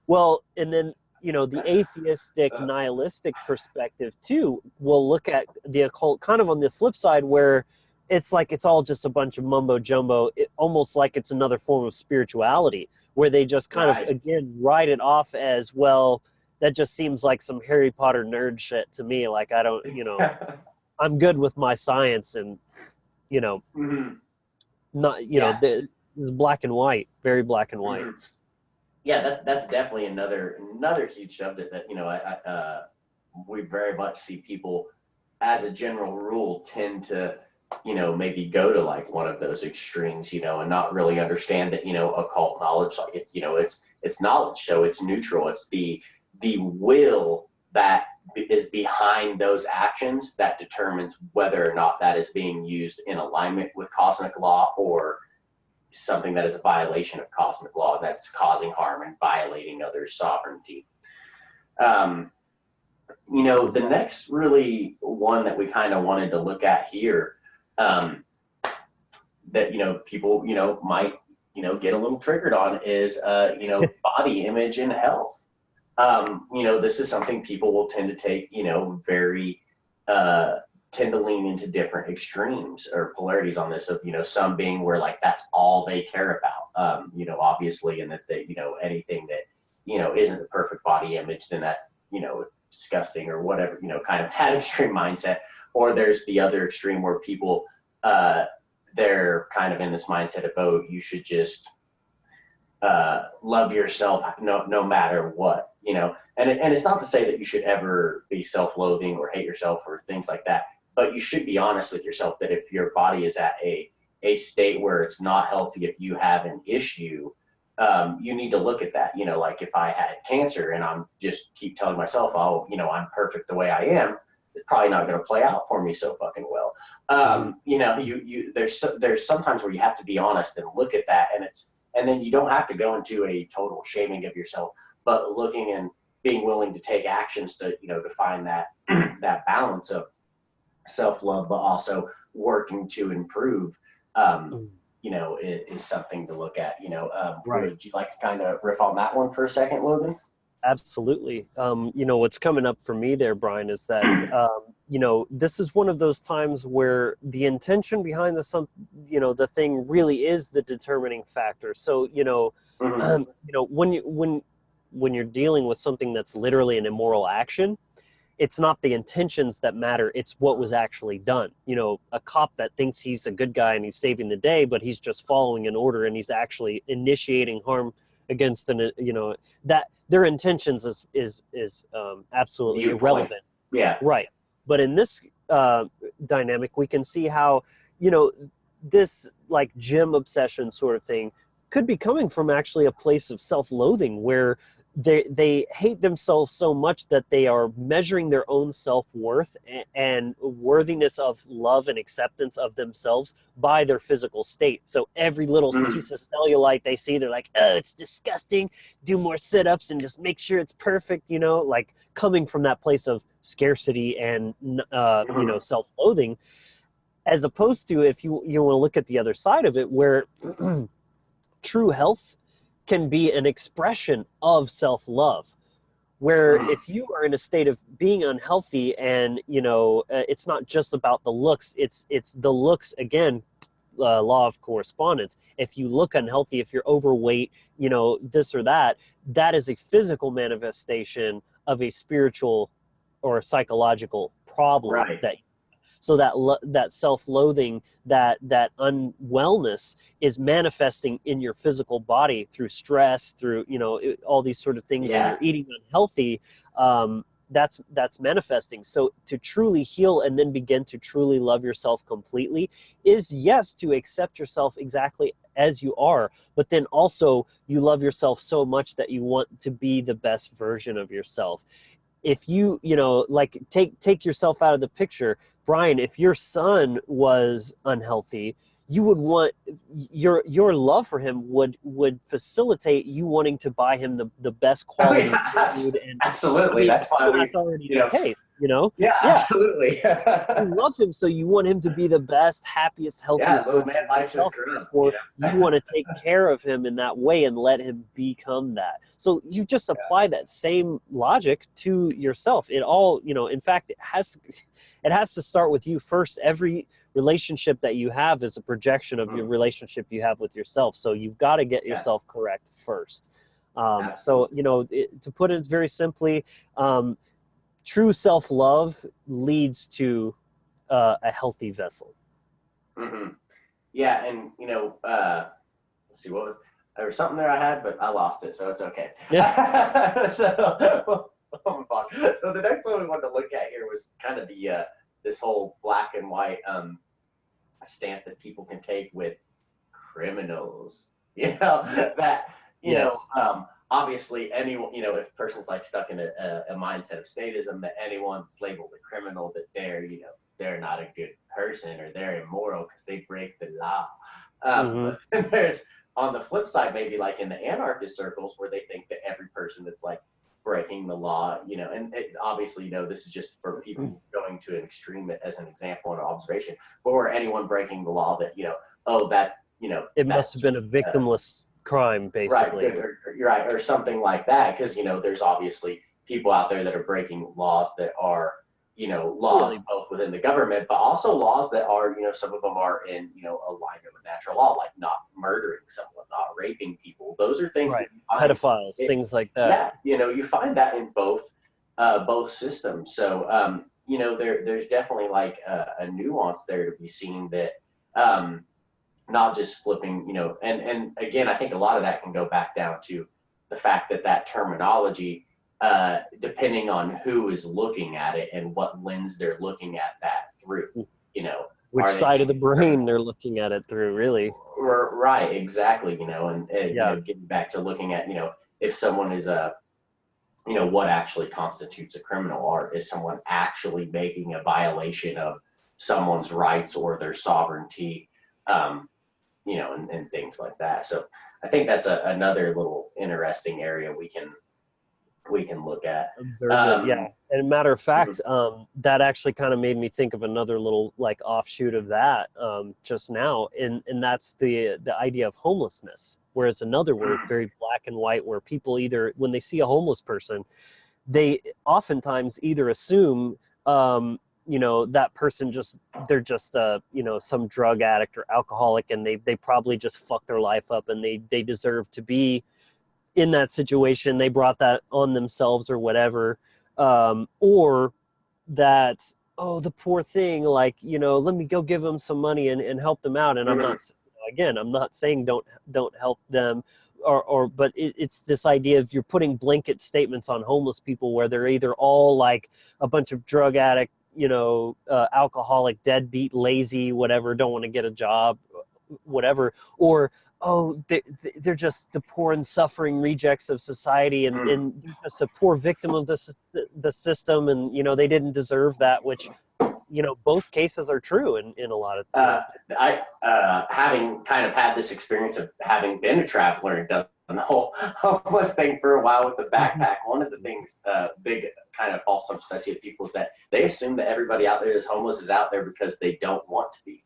Well, and then the atheistic, nihilistic perspective too will look at the occult kind of on the flip side, where it's like it's all just a bunch of mumbo jumbo, almost like it's another form of spirituality, where they just kind of, again, write it off as, well, that just seems like some Harry Potter nerd shit to me. Like, I don't, I'm good with my science, and, not, this is black and white, very black and white. Mm-hmm. Yeah, that's definitely another huge subject that, we very much see people, as a general rule, tend to, maybe go to like one of those extremes, and not really understand that, occult knowledge, it's knowledge, so it's neutral. It's the will that is behind those actions that determines whether or not that is being used in alignment with cosmic law, or something that is a violation of cosmic law that's causing harm and violating others' sovereignty. The next really one that we kind of wanted to look at here, that people might get a little triggered on, is body image and health. This is something people will tend to take very tend to lean into different extremes or polarities on this, of some being where like that's all they care about, obviously, and that they anything that isn't the perfect body image, then that's, disgusting or whatever, kind of that extreme mindset. Or there's the other extreme where people, they're kind of in this mindset of, oh, you should just love yourself no matter what, and it's not to say that you should ever be self-loathing or hate yourself or things like that, but you should be honest with yourself that if your body is at a state where it's not healthy, if you have an issue, you need to look at that. Like if I had cancer and I'm just keep telling myself, oh, I'm perfect the way I am, it's probably not going to play out for me so fucking well. There's sometimes where you have to be honest and look at that, and then you don't have to go into a total shaming of yourself, but looking and being willing to take actions to, to find that that balance of self-love, but also working to improve, is something to look at. Right. Would you like to kind of riff on that one for a second, Logan? Absolutely. What's coming up for me there, Brian, is that, this is one of those times where the intention behind the thing really is the determining factor. So, when you're dealing with something that's literally an immoral action, it's not the intentions that matter, it's what was actually done. A cop that thinks he's a good guy and he's saving the day, but he's just following an order and he's actually initiating harm against that their intentions is absolutely irrelevant. Yeah. Right. But in this dynamic, we can see how, this like gym obsession sort of thing could be coming from actually a place of self-loathing where they hate themselves so much that they are measuring their own self-worth and worthiness of love and acceptance of themselves by their physical state. So every little piece of cellulite they see, they're like, oh, it's disgusting, do more sit-ups and just make sure it's perfect, like coming from that place of scarcity and self-loathing, as opposed to if you want to look at the other side of it, where true health can be an expression of self-love, where if you are in a state of being unhealthy and it's not just about the looks, it's the looks, again, law of correspondence. If you look unhealthy, if you're overweight, this or that, that is a physical manifestation of a spiritual or psychological problem. Right. So that self-loathing, that unwellness is manifesting in your physical body through stress, through all these sort of things, and you're eating unhealthy. That's manifesting. So to truly heal and then begin to truly love yourself completely is, yes, to accept yourself exactly as you are, but then also you love yourself so much that you want to be the best version of yourself. If you like take yourself out of the picture, Brian, if your son was unhealthy, you would want your love for him would facilitate you wanting to buy him the best quality food. And absolutely, that's why that's already the case. Yeah, absolutely. You love him, so you want him to be the best, happiest, healthiest. Yeah, little man likes his girl. Or you want to take care of him in that way and let him become that. So you just apply that same logic to yourself. It all, in fact, it has to start with you first. Every relationship that you have is a projection of your relationship you have with yourself. So you've got to get yourself correct first. So, to put it very simply, true self-love leads to a healthy vessel. Yeah, and let's see, there was something there I had, but I lost it, so it's okay. So the next one we wanted to look at here was kind of the this whole black and white stance that people can take with criminals. Obviously anyone, if a person's like stuck in a mindset of statism, that anyone's labeled a criminal, that they're not a good person or they're immoral because they break the law. But there's, on the flip side, maybe like in the anarchist circles, where they think that every person that's like breaking the law, and obviously, this is just for people going to an extreme as an example and an observation, but where anyone breaking the law that, it must have been a victimless crime, basically. Right, or something like that, because there's obviously people out there that are breaking laws that are laws Really? both within the government, but also laws that are, some of them are in, alignment with natural law, like not murdering someone, not raping people. Those are things that Right. you find. Pedophiles, things like that. Yeah, you find that in both systems. So, there's definitely like a nuance there to be seen that, not just flipping, and again, I think a lot of that can go back down to the fact that terminology, depending on who is looking at it and what lens they're looking at that through, Which are they side of the seeing brain they're looking at it through, really. right, exactly, and Yeah. getting back to looking at, if someone is what actually constitutes a criminal, or is someone actually making a violation of someone's rights or their sovereignty, and things like that. So I think that's another little interesting area we can look at. Observe it, yeah. And matter of fact, Mhm. that actually kind of made me think of another little like offshoot of that just now, and that's the idea of homelessness, where it's another word, very black and white, where people either, when they see a homeless person, they oftentimes either assume that person they're just some drug addict or alcoholic, and they probably just fucked their life up, and they deserve to be in that situation, they brought that on themselves or whatever, or that, oh, the poor thing, like, let me go give them some money and help them out. And Mhm. I'm not saying don't help them, but it's this idea of you're putting blanket statements on homeless people where they're either all like a bunch of drug addict, alcoholic, deadbeat, lazy, whatever, don't want to get a job, whatever, or oh, they're just the poor and suffering rejects of society, Mhm. and they're just a poor victim of the system, and they didn't deserve that, which both cases are true in a lot of uh, I, having kind of had this experience of having been a traveler and done the whole homeless thing for a while with the backpack, one of the things, big kind of false assumptions I see of people is that they assume that everybody out there that's homeless is out there because they don't want to be.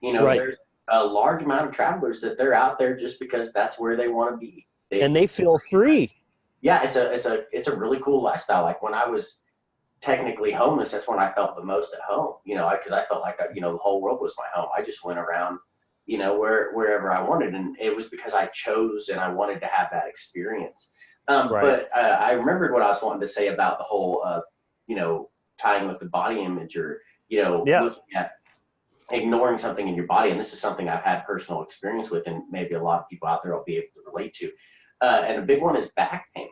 right. There's a large amount of travelers that they're out there just because that's where they want to be. They And can, they feel free. yeah, it's a really cool lifestyle. Like when I was technically homeless, that's when I felt the most at home, because I felt like, the whole world was my home. I just went around, wherever I wanted. And it was because I chose and I wanted to have that experience. Right. But I remembered what I was wanting to say about the whole, tying with the body image, or, Yeah. looking at ignoring something in your body. And this is something I've had personal experience with, and maybe a lot of people out there will be able to relate to. And a big one is back pain.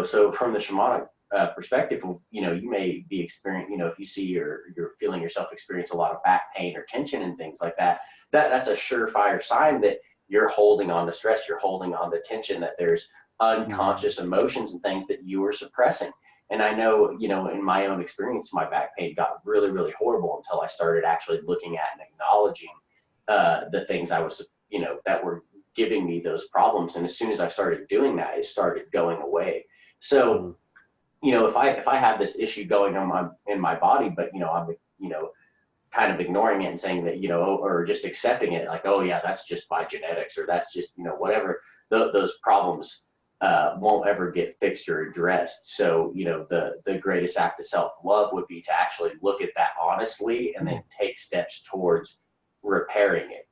So from the shamanic perspective, you may be experiencing, if you see you're feeling yourself experience a lot of back pain or tension and things like that, that's a surefire sign that you're holding on to stress, you're holding on to tension, that there's unconscious emotions and things that you are suppressing. And I know, in my own experience, my back pain got really, really horrible until I started actually looking at and acknowledging the things I was, that were giving me those problems. And as soon as I started doing that, it started going away. So, Mm. if I have this issue going on in my body, but I'm kind of ignoring it and saying that, or just accepting it, like, oh yeah, that's just my genetics, or that's just whatever. Those problems won't ever get fixed or addressed. So the greatest act of self-love would be to actually look at that honestly and then take steps towards repairing it.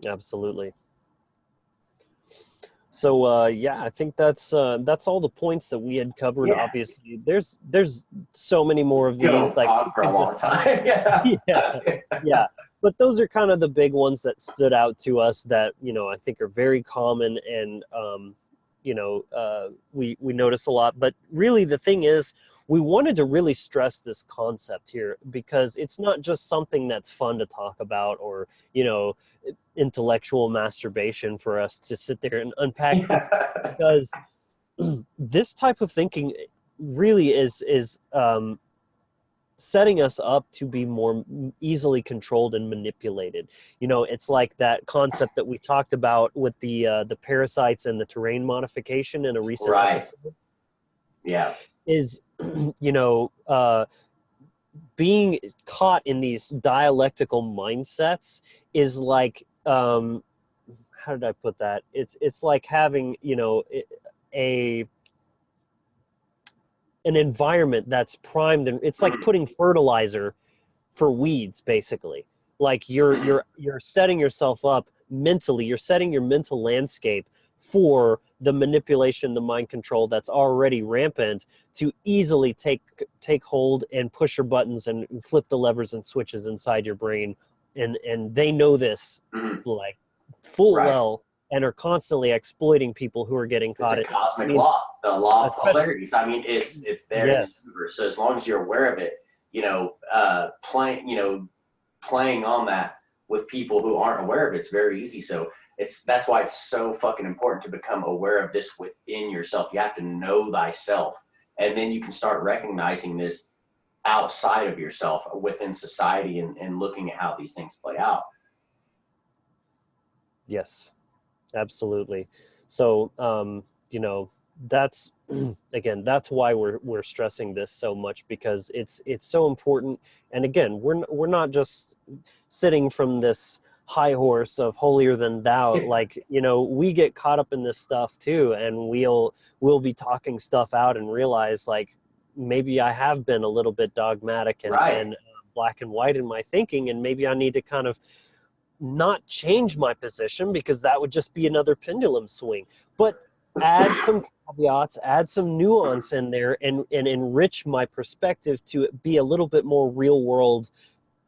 Absolutely. So yeah, I think that's all the points that we had covered. Yeah, Obviously, there's so many more of go these. Like on we for a could long just time. Yeah. yeah, yeah. But those are kind of the big ones that stood out to us that I think are very common, and we notice a lot. But really, the thing is, we wanted to really stress this concept here because it's not just something that's fun to talk about, or intellectual masturbation for us to sit there and unpack. It's because this type of thinking really is setting us up to be more easily controlled and manipulated. It's like that concept that we talked about with the parasites and the terrain modification in a recent Right. episode. Yeah. Is being caught in these dialectical mindsets is like how did I put that? It's like having a an environment that's primed, and it's like putting fertilizer for weeds, basically. Like you're setting yourself up mentally, you're setting your mental landscape for the manipulation, the mind control that's already rampant, to easily take hold and push your buttons and flip the levers and switches inside your brain. And they know this like full well, and are constantly exploiting people who are getting caught. It's a cosmic law, the law of polarities. I mean, it's there in the universe. So as long as you're aware of it, playing on that with people who aren't aware of it, it's very easy. So that's why it's so fucking important to become aware of this within yourself. You have to know thyself, and then you can start recognizing this outside of yourself within society, and looking at how these things play out. Yes, absolutely. So, that's again, that's why we're stressing this so much, because it's so important. And again, we're not just sitting from this high horse of holier than thou. Like, we get caught up in this stuff too, and we'll be talking stuff out and realize, like, maybe I have been a little bit dogmatic and black and white in my thinking, and maybe I need to kind of not change my position, because that would just be another pendulum swing, but add some caveats, add some nuance in there, and enrich my perspective to be a little bit more real world,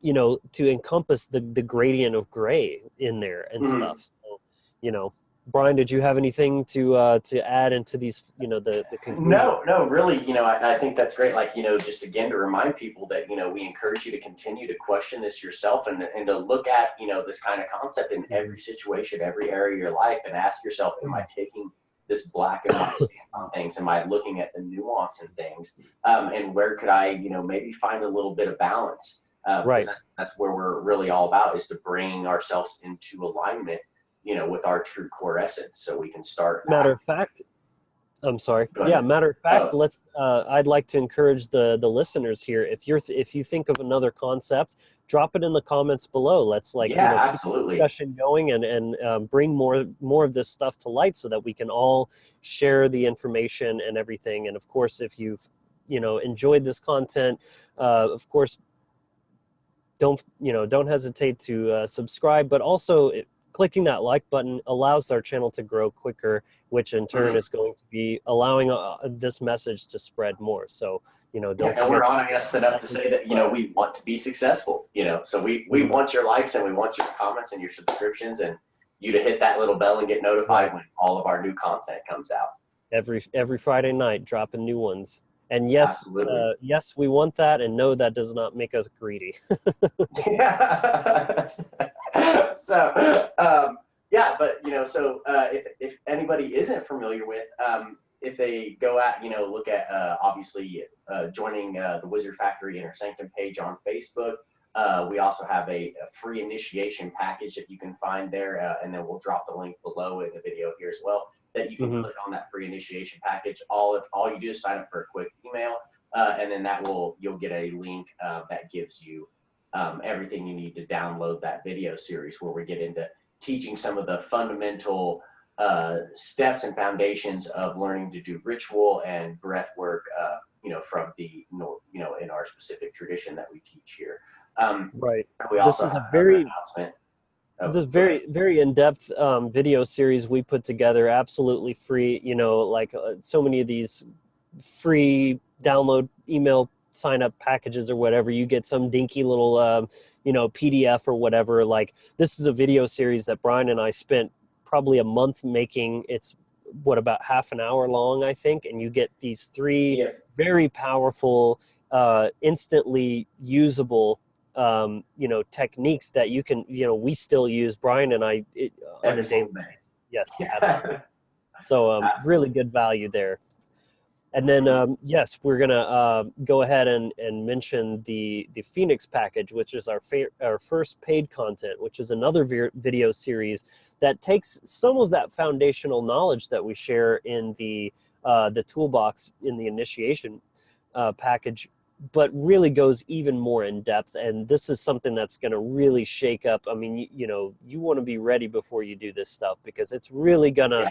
to encompass the gradient of gray in there and stuff. So, Brian, did you have anything to add into these, the conclusion? No, really, I think that's great. Like, just again, to remind people that, we encourage you to continue to question this yourself, and to look at, this kind of concept in every situation, every area of your life, and ask yourself, am I taking this black and white stance on things? Am I looking at the nuance in things? And where could I, maybe find a little bit of balance? Right. That's where we're really all about, is to bring ourselves into alignment, with our true core essence, so we can start. Matter of fact, I'm sorry. Yeah, matter of fact, let's. I'd like to encourage the listeners here. If you think of another concept, drop it in the comments below. Let's keep the discussion going, and bring more of this stuff to light, so that we can all share the information and everything. And of course, if you've enjoyed this content, of course, don't hesitate to subscribe, but also clicking that like button allows our channel to grow quicker, which in turn is going to be allowing this message to spread more. So, don't forget. And we're honest enough to say that, we want to be successful, so we want your likes, and we want your comments and your subscriptions, and you to hit that little bell and get notified when all of our new content comes out. Every Friday night, dropping new ones. And yes, yes, we want that, and no, that does not make us greedy. So, but if anybody isn't familiar with, if they go out, look at obviously joining the Wizard Factory Inner Sanctum page on Facebook. We also have a free initiation package that you can find there, and then we'll drop the link below in the video here as well, that you can click on that free initiation package. All you do is sign up for a quick email, and then you'll get a link that gives you everything you need to download that video series, where we get into teaching some of the fundamental steps and foundations of learning to do ritual and breath work, from the, in our specific tradition that we teach here. Right. We also this is have a very announcement. This very, very in-depth video series we put together, absolutely free. So many of these free download email sign-up packages or whatever, you get some dinky little, PDF or whatever. Like, this is a video series that Brian and I spent probably a month making. It's about half an hour long, I think, and you get these three very powerful, instantly usable techniques that you can, we still use, Brian and I, on a daily basis. Yes, absolutely. So really good value there. And then, yes, we're going to go ahead and mention the Phoenix package, which is our first paid content, which is another video series that takes some of that foundational knowledge that we share in the toolbox in the initiation package, but really goes even more in depth. And this is something that's going to really shake up. I mean, you want to be ready before you do this stuff, because it's really going to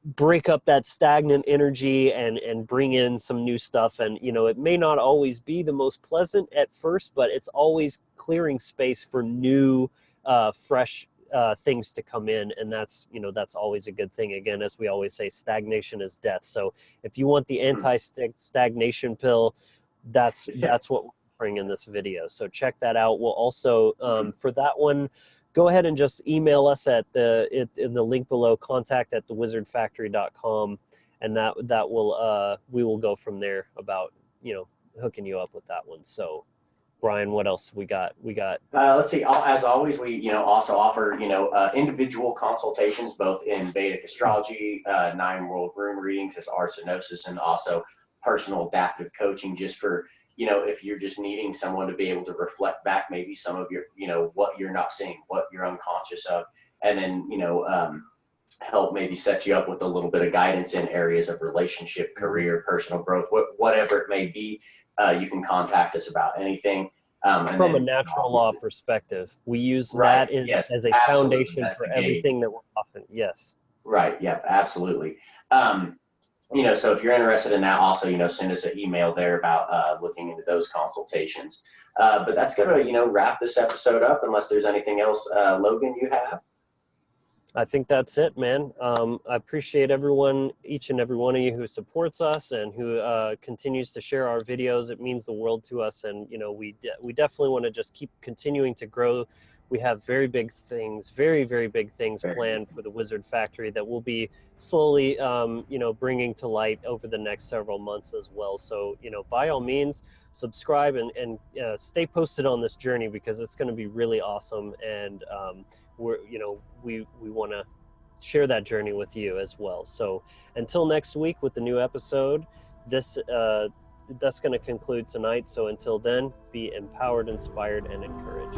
break up that stagnant energy and bring in some new stuff. And it may not always be the most pleasant at first, but it's always clearing space for new fresh things to come in, and that's always a good thing. Again, as we always say, stagnation is death. So if you want the anti-stagnation pill, that's what we're offering in this video. So check that out. We'll also for that one, go ahead and just email us at in the link below, contact@thewizardfactory.com, and that will we will go from there about hooking you up with that one. So Brian, what else we got? Let's see. As always, we also offer individual consultations both in Vedic astrology, 9 world room readings as arsenosis, and also personal adaptive coaching, just for if you're just needing someone to be able to reflect back maybe some of your what you're not seeing, what you're unconscious of, and then help maybe set you up with a little bit of guidance in areas of relationship, career, personal growth, whatever it may be. You can contact us about anything. From a natural law perspective, we use right, that yes, as a absolutely. foundation for everything that we're offering. Yes. Right. Yep. Absolutely. So if you're interested in that, also, send us an email there about looking into those consultations. But that's going to, wrap this episode up, unless there's anything else, Logan, you have. I think that's it, man. I appreciate each and every one of you who supports us and who continues to share our videos. It means the world to us, and we definitely want to just keep continuing to grow. We have very big things, very, very big things planned for the Wizard Factory that we'll be slowly, bringing to light over the next several months as well. So, by all means, subscribe and stay posted on this journey, because it's going to be really awesome. And we want to share that journey with you as well. So until next week with the new episode, that's going to conclude tonight. So until then, be empowered, inspired, and encouraged.